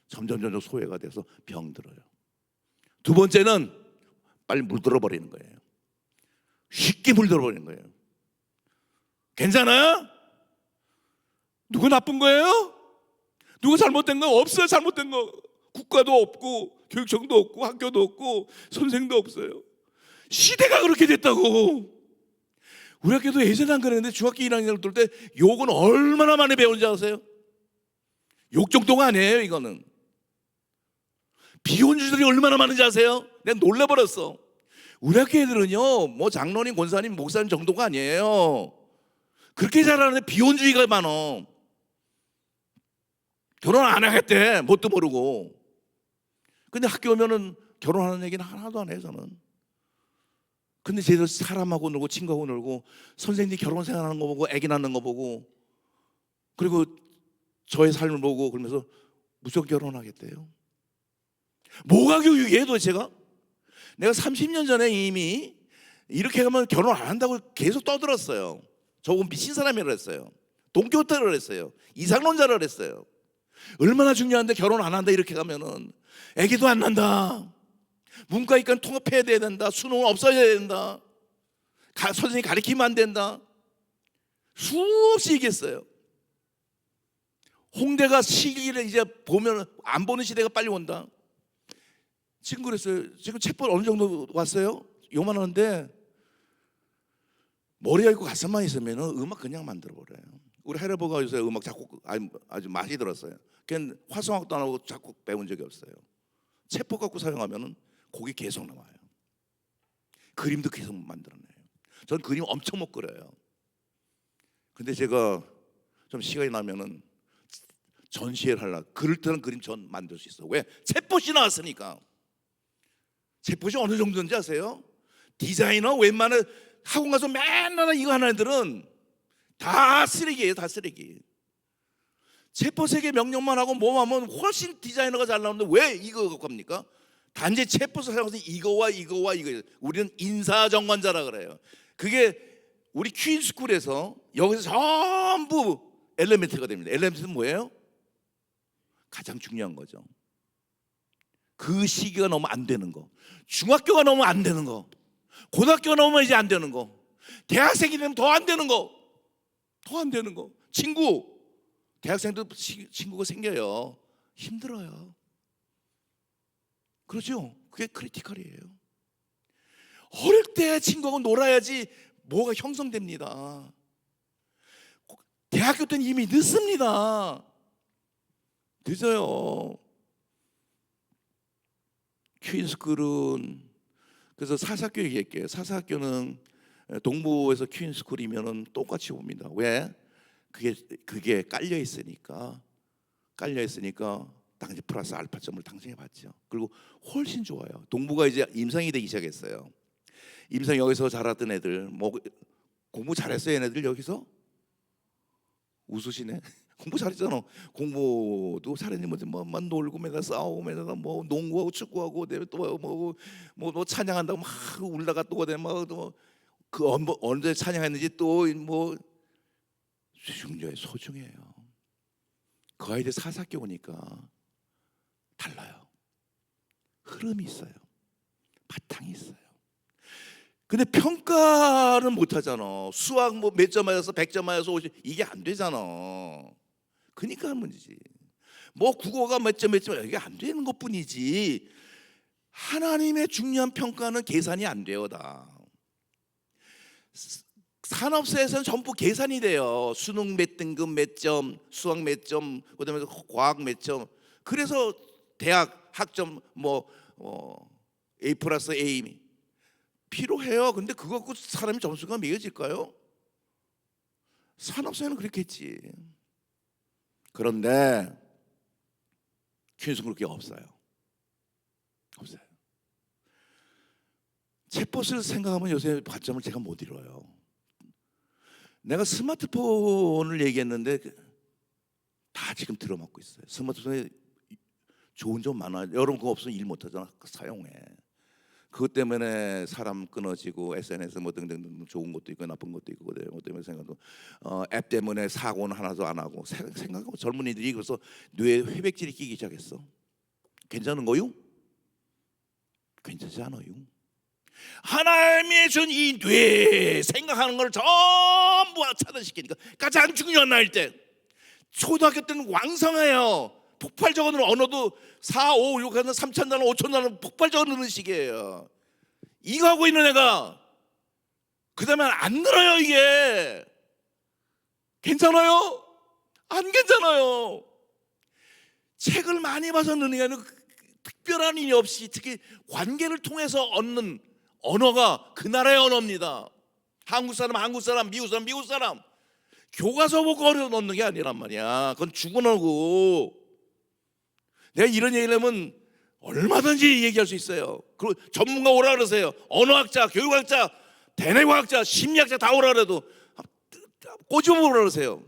A: 점점 소외가 돼서 병들어요. 두 번째는 빨리 물들어 버리는 거예요. 쉽게 물들어 버리는 거예요. 괜찮아요? 누구 나쁜 거예요? 누구 잘못된 거 없어요. 잘못된 거 국가도 없고 교육청도 없고 학교도 없고 선생도 없어요. 시대가 그렇게 됐다고. 우리 학교도 예전에 안 그랬는데 중학교 1학년을 들 때 욕은 얼마나 많이 배운지 아세요? 욕 정도가 아니에요. 이거는 비혼주들이 얼마나 많은지 아세요? 내가 놀라버렸어. 우리 학교 애들은요 뭐 장로님, 권사님, 목사님 정도가 아니에요. 그렇게 잘하는데 비혼주의가 많어. 결혼 안 하겠대. 뭣도 모르고. 근데 학교 오면은 결혼하는 얘기는 하나도 안 해요. 저는. 근데 쟤들 사람하고 놀고 친구하고 놀고 선생님이 결혼 생활하는 거 보고 애기 낳는 거 보고 그리고 저의 삶을 보고 그러면서 무조건 결혼하겠대요. 뭐가 교육이에요 도대체가? 내가 30년 전에 이미 이렇게 하면 결혼 안 한다고 계속 떠들었어요. 저건 미친 사람이라고 했어요. 동교태라고 했어요. 이상론자라고 했어요. 얼마나 중요한데 결혼 안 한다 이렇게 가면은 애기도 안 난다. 문과이과 통합해야 된다. 수능은 없어져야 된다. 선생님이 가르치면 안 된다. 수없이 얘기했어요. 홍대가 시기를 이제 보면 안 보는 시대가 빨리 온다. 지금 그랬어요. 지금 책벌 어느 정도 왔어요? 요만한데 머리가 있고 가슴만 있으면 음악 그냥 만들어 버려요. 우리 할아버지가 요새 음악 작곡 아주 맛이 들었어요. 걔는 화성학도 안 하고 작곡 배운 적이 없어요. 책벌 갖고 사용하면은 곡이 계속 나와요. 그림도 계속 만들어내요. 저는 그림 엄청 못 그려요. 근데 제가 좀 시간이 나면은 전시회를 하려고 그럴듯한 그림 전 만들 수 있어. 왜? 챗봇이 나왔으니까. 챗봇이 어느 정도인지 아세요? 디자이너 웬만한 학원 가서 맨날 이거 하는 애들은 다 쓰레기예요. 다 쓰레기. 챗봇에게 명령만 하고 뭐 하면 훨씬 디자이너가 잘 나오는데 왜 이거 갖고 합니까? 단지 챗봇을 사용해서 이거와 이거 우리는 인사정관자라 그래요. 그게 우리 퀸스쿨에서 여기서 전부 엘리멘트가 됩니다. 엘리멘트는 뭐예요? 가장 중요한 거죠. 그 시기가 너무 안 되는 거, 중학교가 너무 안 되는 거, 고등학교가 너무 이제 안 되는 거, 대학생이 되면 더 안 되는 거, 더 안 되는 거. 대학생도 친구가 생겨요. 힘들어요. 그렇죠? 그게 크리티컬이에요. 어릴 때 친구하고 놀아야지 뭐가 형성됩니다. 대학교 때는 이미 늦습니다. 늦어요. 퀸스쿨은 그래서 사사학교 얘기할게요. 사사학교는 동부에서 퀸스쿨이면 똑같이 옵니다. 왜? 그게 깔려 있으니까 당시 플러스 알파점을 당신이 받죠. 그리고 훨씬 좋아요. 동부가 이제 임상이 되기 시작했어요. 임상 여기서 자랐던 애들, 뭐 공부 잘했어요. 얘네들 여기서 웃으시네. 공부 잘했잖아. 공부도 잘했니 뭐만 놀고 맨날 싸우고 맨날 뭐 농구하고 축구하고 또뭐 찬양한다고 막 울다가 또 막그 언제 찬양했는지 또 뭐 소중해요. 그 아이들 사사기 오니까 달라요. 흐름이 있어요. 바탕이 있어요. 근데 평가는 못 하잖아. 수학 뭐 몇 점 맞아서 100점 맞아서 50 이게 안 되잖아. 그러니까 하는 문제지. 뭐 국어가 몇 점 이게 안 되는 것뿐이지. 하나님의 중요한 평가는 계산이 안 돼요. 다. 산업사에서는 전부 계산이 돼요. 수능 몇 등급 몇 점, 수학 몇 점, 그다음에 과학 몇 점. 그래서 대학 학점 A 플러스 A 필요해요. 근데 그거 갖고 사람이 점수가 매겨질까요? 산업사에는 그렇겠지. 그런데 퀸스는 그렇게 없어요. 챗봇을 생각하면 요새 관점을 제가 못 이뤄요. 내가 스마트폰을 얘기했는데 다 지금 들어맞고 있어요. 스마트폰에 좋은 점 많아. 여러분 그거 없으면 일 못하잖아. 사용해. 그것 때문에 사람 끊어지고 SNS 뭐 등등 좋은 것도 있고 나쁜 것도 있고 뭐 때문에 생각도 앱 때문에 사고는 하나도 안 하고 생각하고 젊은이들이 그래서 뇌에 회백질이 끼기 시작했어. 괜찮은 거요? 괜찮지 않아요. 하나님이 준 이 뇌 생각하는 걸 전부 차단시키니까 가장 중요한 나이일 때 초등학교 때는 왕성해요. 폭발적으로 언어도 4, 5, 6 하는 3천 단어 5천 단어 폭발적으로 느는 시기예요. 이거 하고 있는 애가 그 다음에 안 늘어요. 이게 괜찮아요? 안 괜찮아요. 책을 많이 봐서 느는 게 아니라 특별한 일이 없이 특히 관계를 통해서 얻는 언어가 그 나라의 언어입니다. 한국 사람 한국 사람, 미국 사람 미국 사람. 교과서 보고 어려 넣는 게 아니란 말이야. 그건 죽은 언어고. 내가 이런 얘기를 하면 얼마든지 얘기할 수 있어요. 그리고 전문가 오라 그러세요. 언어학자, 교육학자, 대내과학자, 심리학자 다 오라 그래도 꼬집어 오라 그러세요.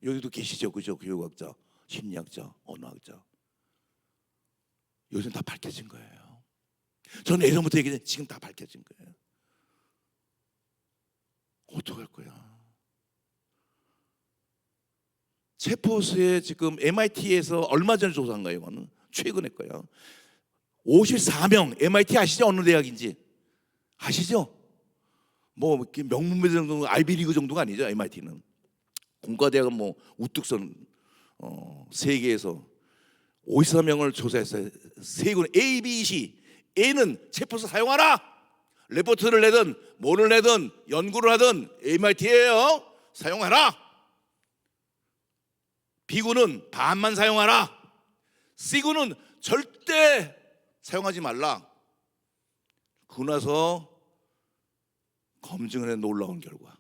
A: 여기도 계시죠, 그죠? 교육학자, 심리학자, 언어학자. 요즘 다 밝혀진 거예요. 저는 예전부터 얘기했는데 지금 다 밝혀진 거예요. 어떡할 거야? 챗봇에 지금 MIT에서 얼마 전에 조사한 거예요. 이거는 최근의 거예요. 54명 MIT 아시죠? 어느 대학인지 아시죠? 뭐 명문대 정도 아이비리그 정도가 아니죠. MIT는 공과대학은 뭐 우뚝 선 세계에서 54명을 조사했어요. 세 군 A, B, C. A는 챗봇을 사용하라. 레포트를 내든 뭐를 내든 연구를 하든 MIT예요. 사용하라. B군은 반만 사용하라. C군은 절대 사용하지 말라. 그러고 나서 검증을 해 놀라운 결과.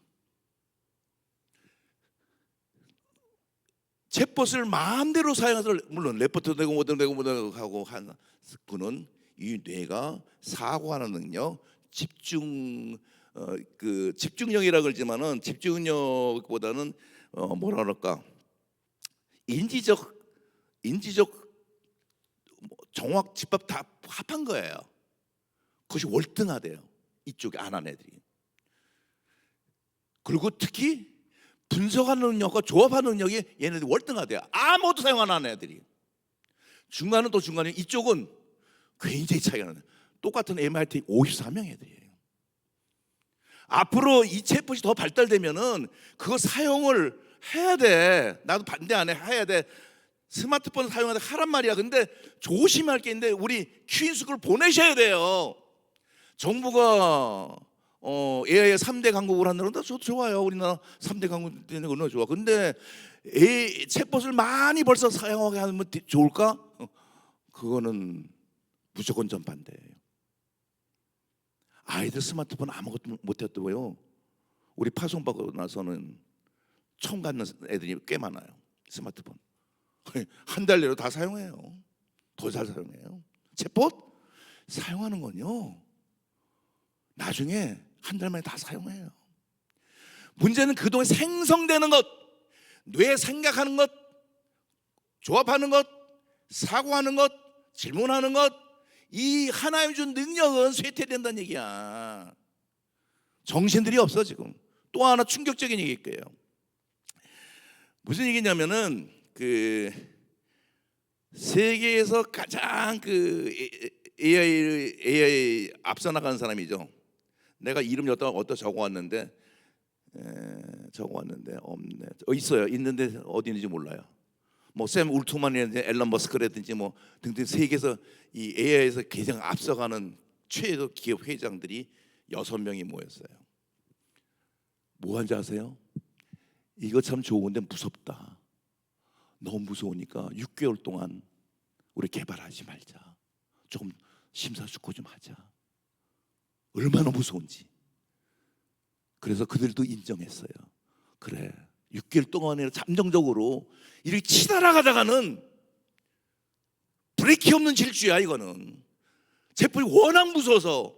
A: 챗봇을 마음대로 사용해서 물론 레포트 되고 뭐든 되고 뭐든 하고 한 그는 이 뇌가 사고하는 능력, 집중력이라 그러지만은 집중력보다는 뭐라 그럴까? 인지적 정확 집합 다 합한 거예요. 그것이 월등하대요. 이쪽에 안 한 애들이. 그리고 특히 분석하는 능력과 조합하는 능력이 얘네들이 월등하대요. 아무것도 사용 안 하는 애들이. 중간은 또 중간에 이쪽은 굉장히 차이가 나요. 똑같은 MIT 54명 애들이에요. 앞으로 이 챗봇이 더 발달되면은 그거 사용을 해야 돼. 나도 반대 안 해. 해야 돼. 스마트폰 사용하다 하란 말이야. 근데 조심할 게 있는데 우리 퀸스쿨 보내셔야 돼요. 정부가 AI 3대 강국을 한다는데 저도 좋아요. 우리나라 3대 강국 되는 건 좋아. 근데 챗봇을 많이 벌써 사용하게 하면 좋을까? 그거는 무조건 전반대예요. 아이들 스마트폰 아무것도 못했다고요. 우리 파송받고 나서는 처음 갖는 애들이 꽤 많아요. 스마트폰 한 달 내로 다 사용해요. 더 잘 사용해요. 챗봇 사용하는 건요, 나중에 한 달 만에 다 사용해요. 문제는 그동안 생성되는 것, 뇌 생각하는 것, 조합하는 것, 사고하는 것, 질문하는 것, 이 하나님 준 능력은 쇠퇴된다는 얘기야. 정신들이 없어 지금. 또 하나 충격적인 얘기일 거예요. 무슨 얘기냐면은 그 세계에서 가장 그 AI 앞서 나가는 사람이죠. 내가 이름 어디다 적어왔는데 없네. 있어요. 있는데 어디 있는지 몰라요. 뭐 샘 울트만이라든지 앨런 머스크라든지 뭐 등등 세계에서 이 AI에서 가장 앞서가는 최고 기업 회장들이 6명이 모였어요. 뭐 한지 아세요? 이거 참 좋은데 무섭다. 너무 무서우니까 6개월 동안 우리 개발하지 말자. 조금 심사숙고 좀 하자. 얼마나 무서운지. 그래서 그들도 인정했어요. 그래, 6개월 동안에 잠정적으로 이렇게 치달아가다가는 브레이크 없는 질주야. 이거는 제품이 워낙 무서워서.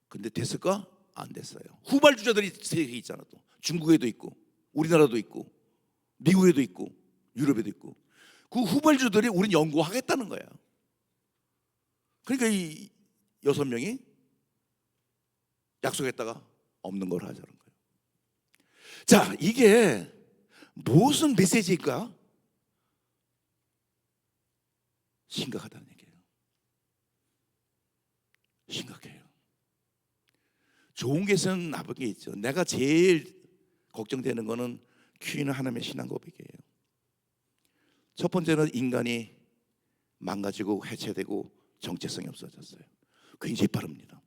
A: 근데 됐을까? 안 됐어요. 후발주자들이 세계에 있잖아. 또 중국에도 있고 우리나라도 있고 미국에도 있고 유럽에도 있고. 그 후발주들이 우린 연구하겠다는 거야. 그러니까 이 6명이 약속했다가 없는 걸 하자는 거예요. 자, 이게 무슨 메시지일까? 심각하다는 얘기예요. 심각해요. 좋은 게 있으면 나쁜 게 있죠. 내가 제일 걱정되는 거는 퀴는 하나님의 신앙 고백이에요. 첫 번째는 인간이 망가지고 해체되고 정체성이 없어졌어요. 굉장히 빠릅니다.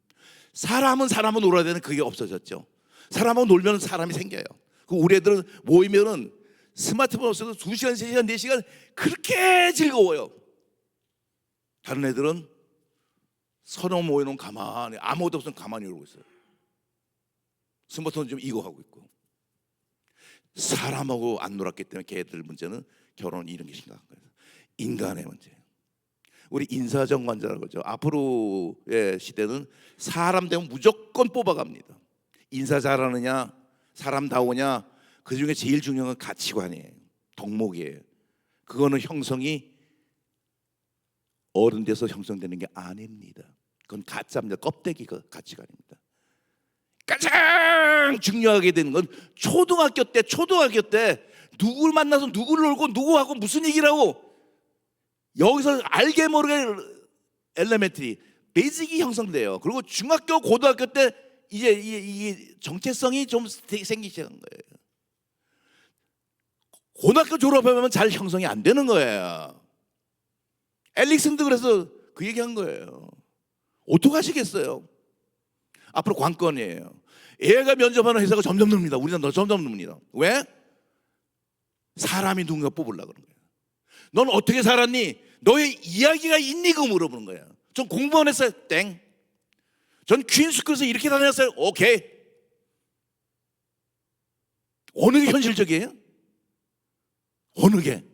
A: 사람은 놀아야 되는 그게 없어졌죠. 사람하고 놀면 사람이 생겨요. 그 우리 애들은 모이면은 스마트폰 없어도 2시간, 3시간, 4시간 그렇게 즐거워요. 다른 애들은 서너 모여놓으면 가만히, 아무것도 없으면 가만히 이러고 있어요. 스마트폰 좀 이거 하고 있고. 사람하고 안 놀았기 때문에 걔들 문제는 결혼 이런 게 심각한 거예요. 인간의 문제. 우리 인사정관자라고 그러죠. 앞으로의 시대는 사람 되면 무조건 뽑아갑니다. 인사 잘하느냐, 사람다우냐, 그 중에 제일 중요한 건 가치관이에요. 덕목이에요. 그거는 형성이 어른 돼서 형성되는 게 아닙니다. 그건 가짜입니다. 껍데기가 가치관입니다. 가장 중요하게 되는 건 초등학교 때 누구를 만나서 누구를 놀고 누구하고 무슨 얘기를 하고, 여기서 알게 모르게 엘레멘터리 베이직이 형성돼요. 그리고 중학교 고등학교 때 이제 이 정체성이 좀 생기기 시작한 거예요. 고등학교 졸업하면 잘 형성이 안 되는 거예요. 엘릭슨도 그래서 그 얘기한 거예요. 어떡하시겠어요? 앞으로 관건이에요. 애가 면접하는 회사가 점점 늡니다. 우리나라 점점 늡니다. 왜? 사람이 누군가 뽑으려고 그러는 거예요. 넌 어떻게 살았니? 너의 이야기가 있니? 그 물어보는 거예요. 전 공부 안 했어요. 땡. 전 퀸스쿨에서 이렇게 다녔어요. 오케이. 어느 게 현실적이에요? 어느 게?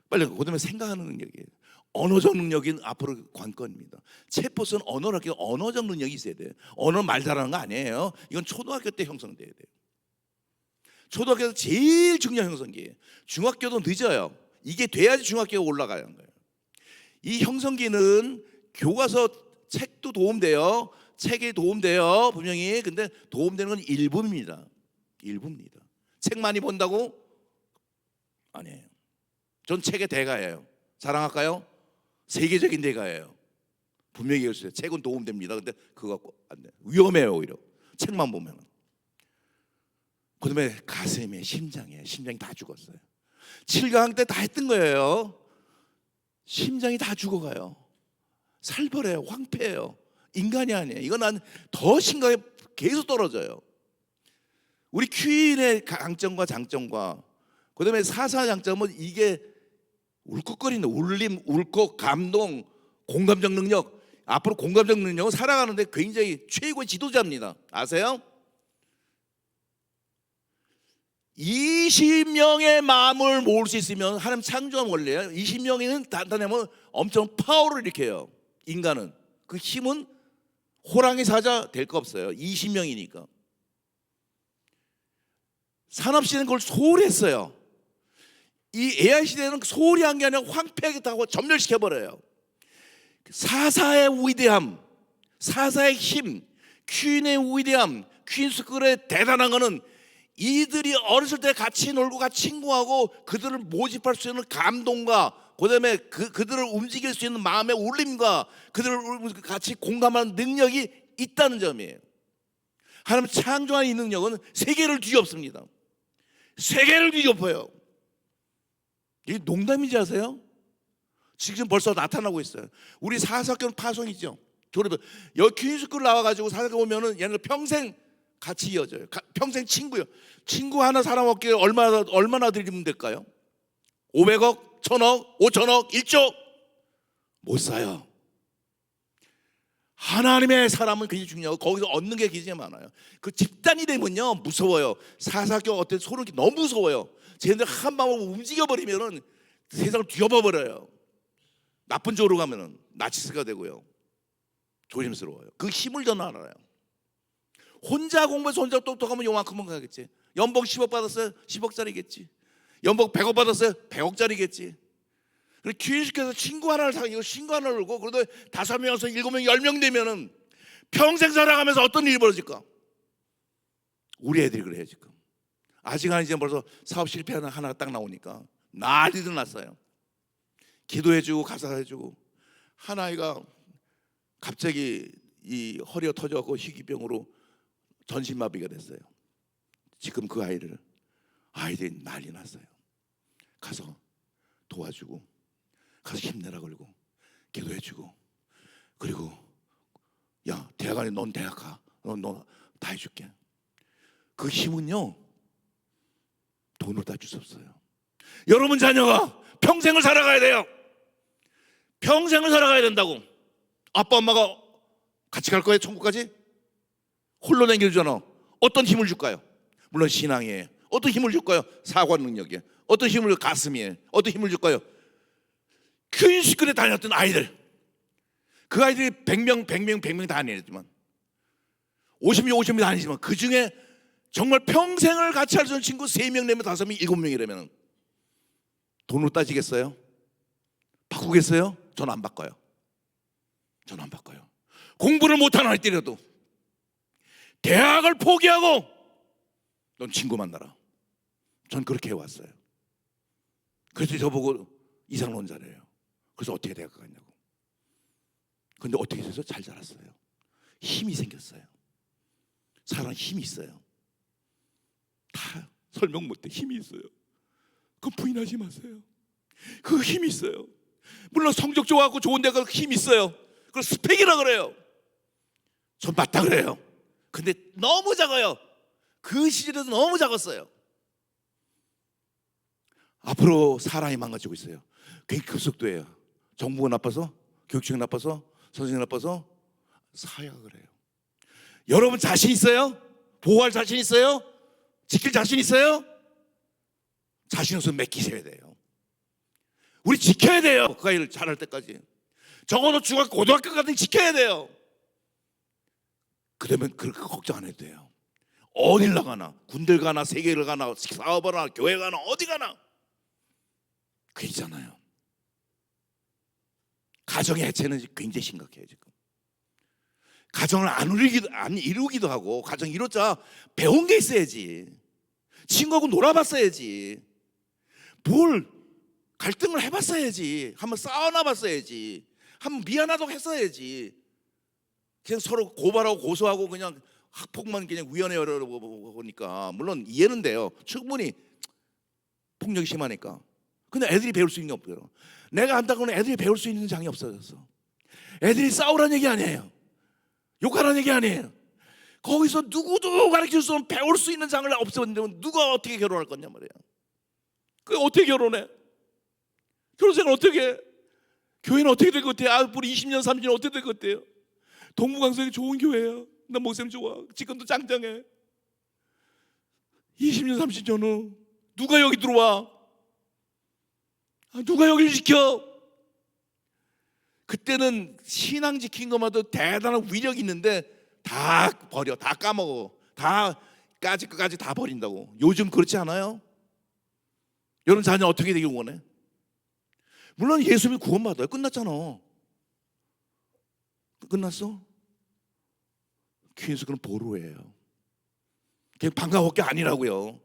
A: 빨리 그다음에 생각하는 능력이에요. 언어적 능력은 앞으로 관건입니다. 챗봇은 언어적 능력이 있어야 돼요. 언어 말 잘하는 거 아니에요. 이건 초등학교 때 형성돼야 돼요. 초등학교에서 제일 중요한 형성기예요. 중학교도 늦어요. 이게 돼야지 중학교가 올라가는 거예요. 이 형성기는 교과서 책도 도움돼요. 책에 도움돼요. 분명히. 근데 도움되는 건 일부입니다. 일부입니다. 책 많이 본다고? 아니에요. 전 책의 대가예요. 사랑할까요? 세계적인 대가예요. 분명히 얘기했어요. 책은 도움됩니다. 근데 그거 갖고 안 돼요. 위험해요. 오히려 책만 보면. 그 다음에 가슴에 심장이 다 죽었어요. 7강 때 다 했던 거예요. 심장이 다 죽어가요. 살벌해요. 황폐해요. 인간이 아니에요. 이건 난 더 심각하게 계속 떨어져요. 우리 퀸의 강점과 장점과 그 다음에 사사 장점은 이게 울컥거리는 울림, 울컥, 감동, 공감적 능력, 앞으로 공감적 능력은 살아가는데 굉장히 최고의 지도자입니다. 아세요? 20명의 마음을 모을 수 있으면, 하나님 창조한 원리예요. 20명이면 단단하면 엄청 파워를 일으켜요. 인간은 그 힘은 호랑이 사자 될 거 없어요. 20명이니까. 산업시대는 그걸 소홀히 했어요. 이 AI 시대는 소홀히 한 게 아니라 황폐하게 다 전멸시켜버려요. 사사의 위대함, 사사의 힘, 퀸의 위대함, 퀸스쿨의 대단한 거는 이들이 어렸을 때 같이 놀고 같이 친구하고 그들을 모집할 수 있는 감동과, 그다음에 그들을 움직일 수 있는 마음의 울림과 그들을 같이 공감하는 능력이 있다는 점이에요. 하나님 창조한 이 능력은 세계를 뒤엎습니다. 세계를 뒤엎어요. 이게 농담인지 아세요? 지금 벌써 나타나고 있어요. 우리 사사학교는 파송이죠. 여기 퀸스쿨 나와가지고 사사학교 보면은 얘네들 평생 같이 이어져요. 평생 친구요. 친구 하나 사람 얻기에 얼마나 들이면 될까요? 500억, 1000억, 5000억, 1조 못 사요. 하나님의 사람은 굉장히 중요하고 거기서 얻는 게 굉장히 많아요. 그 집단이 되면요 무서워요. 사사학교 어떤 소름이 너무 무서워요. 쟤네들 한 마음으로 움직여버리면은 세상을 뒤엎어 버려요. 나쁜 쪽으로 가면은 나치스가 되고요. 조심스러워요. 그 힘을 더 알아요. 혼자 공부해서 혼자 똑똑하면 요만큼은 가겠지. 연봉 10억 받았어요? 10억짜리겠지. 연봉 100억 받았어요? 100억짜리겠지. 그리고 퀸시켜서 친구 하나를 사귀고 친구 하나를 울고, 그러다 5명에서 7명, 10명 되면은 평생 살아가면서 어떤 일이 벌어질까? 우리 애들이 그래요 지금. 아직 아니지 벌써 사업 실패하는 하나가 딱 나오니까 난리도 났어요. 기도해주고 가사해주고, 한 아이가 갑자기 이 허리가 터져갖고 희귀병으로 전신마비가 됐어요. 지금 그 아이들이 난리 났어요. 가서 도와주고, 가서 힘내라 그러고, 기도해주고, 그리고 야 대학 안에 넌 대학 가, 너 다 해줄게. 그 힘은요 돈으로 다 줄 수 없어요. 여러분 자녀가 평생을 살아가야 돼요. 평생을 살아가야 된다고. 아빠 엄마가 같이 갈 거예요 천국까지? 홀로 남겨주잖아. 어떤 힘을 줄까요? 물론 신앙이에요. 어떤 힘을 줄까요? 사고 능력이에요. 어떤 힘을 줄까요? 가슴이에요. 어떤 힘을 줄까요? 퀸스쿨에 다녔던 아이들, 그 아이들이 100명 다 아니지만 50명 다 아니지만 그 중에 정말 평생을 같이 할 수 있는 친구 3명, 4명, 5명, 7명이라면 돈으로 따지겠어요? 바꾸겠어요? 전 안 바꿔요. 전 안 바꿔요. 공부를 못하는 아이들이라도 대학을 포기하고 넌 친구 만나라. 전 그렇게 해왔어요. 그래서 저보고 이상론자래요. 그래서 어떻게 대학 갔냐고. 근데 어떻게 해서 잘 자랐어요. 힘이 생겼어요. 사람 힘이 있어요. 다 설명 못해. 힘이 있어요. 그건 부인하지 마세요. 그 힘이 있어요. 물론 성적 좋아하고 좋은 데가 힘이 있어요. 그걸 스펙이라 그래요. 전 맞다 그래요. 근데 너무 작아요. 그 시절에도 너무 작았어요. 앞으로 사람이 망가지고 있어요. 그게 급속도예요. 정부가 나빠서, 교육청이 나빠서, 선생님이 나빠서, 사회가 그래요. 여러분 자신 있어요? 보호할 자신 있어요? 지킬 자신 있어요? 자신 없으면 맡기셔야 돼요. 우리 지켜야 돼요. 그 아이를 잘할 때까지. 적어도 중학교, 고등학교까지 지켜야 돼요. 그러면 그렇게 걱정 안 해도 돼요. 어딜 나가나, 군대를 가나, 세계를 가나, 사업을 하나, 교회 가나, 어디 가나 그 있잖아요. 가정의 해체는 굉장히 심각해요 지금. 가정을 안 이루기도 하고, 가정 이뤘자 배운 게 있어야지. 친구하고 놀아봤어야지. 뭘 갈등을 해봤어야지. 한번 싸워나 봤어야지. 한번 미안하다고 했어야지. 그냥 서로 고발하고 고소하고 그냥 학폭만 그냥 위원회 열어보니까 물론 이해는 돼요. 충분히 폭력이 심하니까. 근데 애들이 배울 수 있는 게 없어요. 내가 안다고는 애들이 배울 수 있는 장이 없어졌어. 애들이 싸우라는 얘기 아니에요. 욕하라는 얘기 아니에요. 거기서 누구도 가르칠 수 없는 배울 수 있는 장을 없애버리면 누가 어떻게 결혼할 거냐 말이에요. 그 어떻게 결혼해? 결혼 생활 어떻게 해? 교회는 어떻게 될 것 같아요? 앞으로 20년 30년 어떻게 될 것 같아요? 동부강석이 좋은 교회야. 나 목사님 좋아. 지금도 짱짱해. 20년 30년 후 누가 여기 들어와? 누가 여기를 지켜? 그때는 신앙 지킨 것마다 대단한 위력이 있는데 다 버려, 다 까먹어, 다 끝까지 다 버린다고. 요즘 그렇지 않아요? 여러분 자녀 어떻게 되길 원해? 물론 예수 믿고 구원받아요. 끝났잖아. 끝났어? 귀에서 그건 보루예요. 그냥 반가울 게 아니라고요.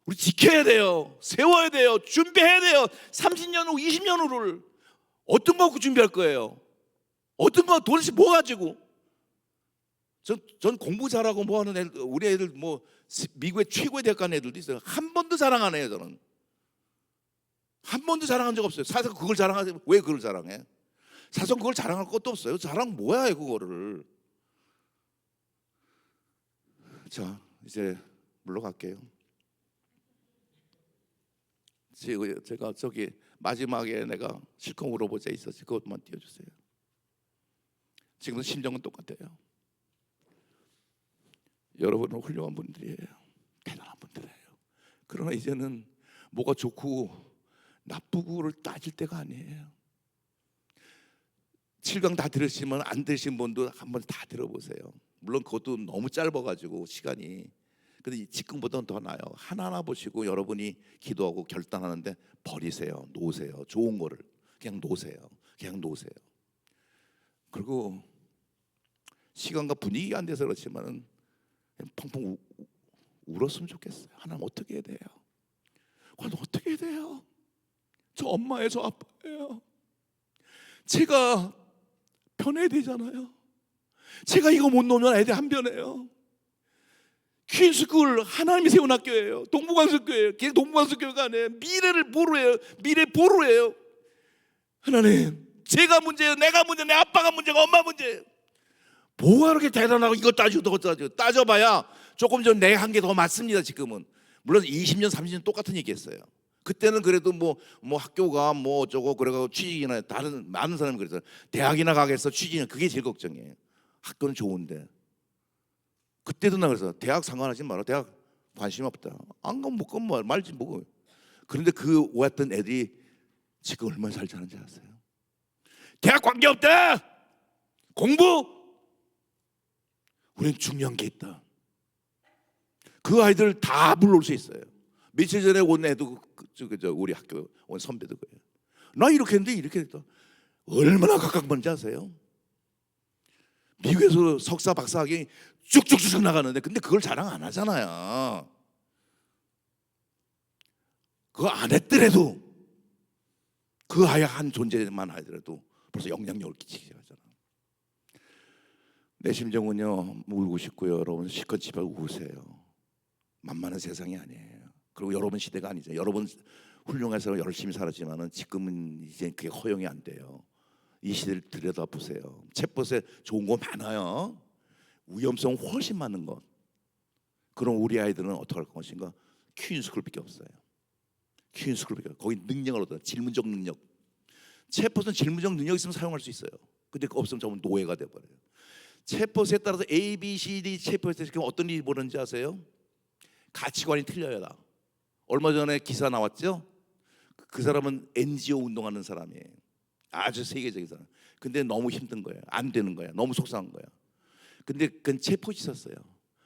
A: 우리 지켜야 돼요. 세워야 돼요. 준비해야 돼요. 30년 후, 20년 후를 어떤 거 갖고 준비할 거예요? 어떤 거 도대체 뭐 가지고? 전 공부 잘하고 뭐 하는 애들, 우리 애들 뭐 미국의 최고의 대학 간 애들도 있어요. 한 번도 자랑 안 해요. 저는 한 번도 자랑한 적 없어요. 사실 그걸 자랑하세요. 왜 그걸 자랑해? 사실 그걸 자랑할 것도 없어요. 자랑 뭐야 그거를. 자, 이제 물러갈게요. 제가 저기 마지막에 내가 실컷 물어보자 있었지. 그것만 띄워주세요. 지금도 심정은 똑같아요. 여러분은 훌륭한 분들이에요. 대단한 분들이에요. 그러나 이제는 뭐가 좋고 나쁘고를 따질 때가 아니에요. 7강 다 들으시면 안 들으신 분도 한번 다 들어보세요. 물론 그것도 너무 짧아가지고 시간이. 근데 지금보다는 더 나아요. 하나하나 보시고 여러분이 기도하고 결단하는데 버리세요. 놓으세요. 좋은 거를 그냥 놓으세요. 그냥 놓으세요. 그리고 시간과 분위기가 안 돼서 그렇지만은 펑펑 울었으면 좋겠어요. 하나님 어떻게 해야 돼요? 하나님 어떻게 해야 돼요? 저 엄마예요, 저 아빠예요. 제가 변해야 되잖아요. 제가 이거 못 놓으면 애들 한 변해요. 퀸스쿨 하나님이 세운 학교예요. 동부강석교회예요. 동부강석교회가 아니에요. 미래를 보루해요. 미래 보루예요. 하나님, 제가 문제예요. 내가 문제, 내 아빠가 문제가 엄마 문제예요. 뭐가 그렇게 대단하고 이거 따지고 저거 따지고. 따져봐야 조금 전 내 한 게 더 맞습니다. 지금은 물론 20년 30년 똑같은 얘기했어요. 그때는 그래도 뭐 학교가 뭐 어쩌고 그래가지고 취직이나 다른 많은 사람이 그랬어요. 대학이나 가겠어, 취직이나. 그게 제일 걱정이에요. 학교는 좋은데. 그때도 나 그래서 대학 상관하지 마라. 대학 관심 없다. 안 가면 못 가면 말지 뭐. 그런데 그 왔던 애들이 지금 얼마나 잘 사는지 아세요? 대학 관계 없다. 공부. 우리는 중요한 게 있다. 그 아이들 다 불러올 수 있어요. 며칠 전에 온 애도 우리 학교 온 선배도 그래요. 나 이렇게 했는데 이렇게 했다. 얼마나 각각만지 아세요? 미국에서 석사 박사 학위 쭉쭉쭉 나가는데 근데 그걸 자랑 안 하잖아요. 그거 안 했더라도 그 아이 한 존재만 하더라도 벌써 영향력을 끼치게 하잖아. 내 심정은요 울고 싶고요. 여러분 실컷 집에 우세요. 만만한 세상이 아니에요. 그리고 여러분 시대가 아니죠. 여러분 훌륭해서 열심히 살았지만은 지금은 이제 그게 허용이 안 돼요. 이 시대를 들여다보세요. 챗봇에 좋은 거 많아요. 위험성 훨씬 많은 것. 그럼 우리 아이들은 어떻게 할 것인가? 퀸스쿨밖에 없어요. 퀸스쿨밖에 없어요. 거기 능력을 얻어요. 질문적 능력. 챗봇은 질문적 능력 있으면 사용할 수 있어요. 근데 그거 없으면 전부 노예가 돼버려요. 챗봇에 따라서 A, B, C, D 챗봇에 어떤 일이 벌어지는지 아세요? 가치관이 틀려요. 다. 얼마 전에 기사 나왔죠? 그 사람은 NGO 운동하는 사람이에요. 아주 세계적인 사람. 근데 너무 힘든 거예요. 안 되는 거예요. 너무 속상한 거예요. 근데 그건 챗봇이 있었어요.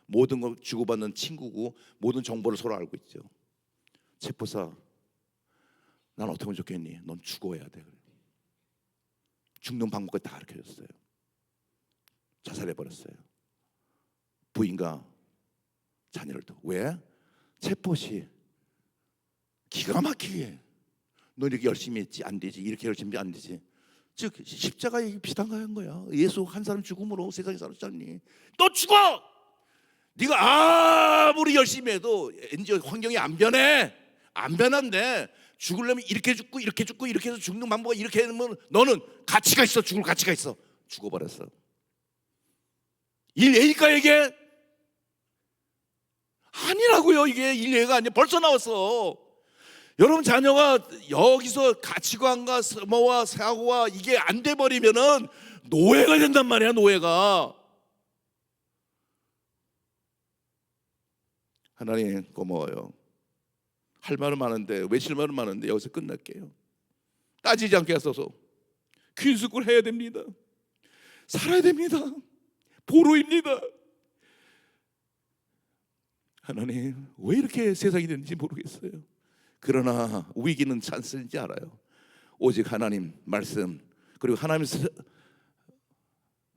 A: 모든 걸 주고받는 친구고 모든 정보를 서로 알고 있죠. 챗봇아, 난 어떻게 하면 좋겠니? 넌 죽어야 돼. 죽는 방법까지 다 가르쳐줬어요. 자살해버렸어요. 부인과 자녀를 두고. 왜? 챗봇이 기가 막히게 너 이렇게 열심히 했지 안 되지, 이렇게 열심히 안 되지. 즉 십자가에 비슷한 거야. 예수 한 사람 죽음으로 세상에 살았잖니. 너 죽어. 네가 아무리 열심히 해도 이제 환경이 안 변해. 안 변한데 죽으려면 이렇게 죽고 이렇게 죽고 이렇게 해서 죽는 방법이 이렇게 하면 너는 가치가 있어. 죽을 가치가 있어. 죽어버렸어. 일례일까 이게? 아니라고요. 이게 일례가 아니야. 벌써 나왔어. 여러분 자녀가 여기서 가치관과 뭐와 사고와 이게 안 돼 버리면은 노예가 된단 말이야, 노예가. 하나님 고마워요. 할 말은 많은데, 외칠 말은 많은데 여기서 끝날게요. 따지지 않게 하소서. 귀숙을 해야 됩니다. 살아야 됩니다. 보루입니다. 하나님 왜 이렇게 세상이 됐는지 모르겠어요. 그러나 위기는 찬스인지 알아요. 오직 하나님 말씀, 그리고 하나님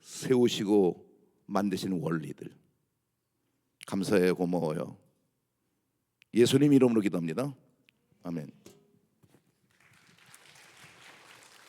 A: 세우시고 만드신 원리들, 감사해요. 고마워요. 예수님 이름으로 기도합니다. 아멘.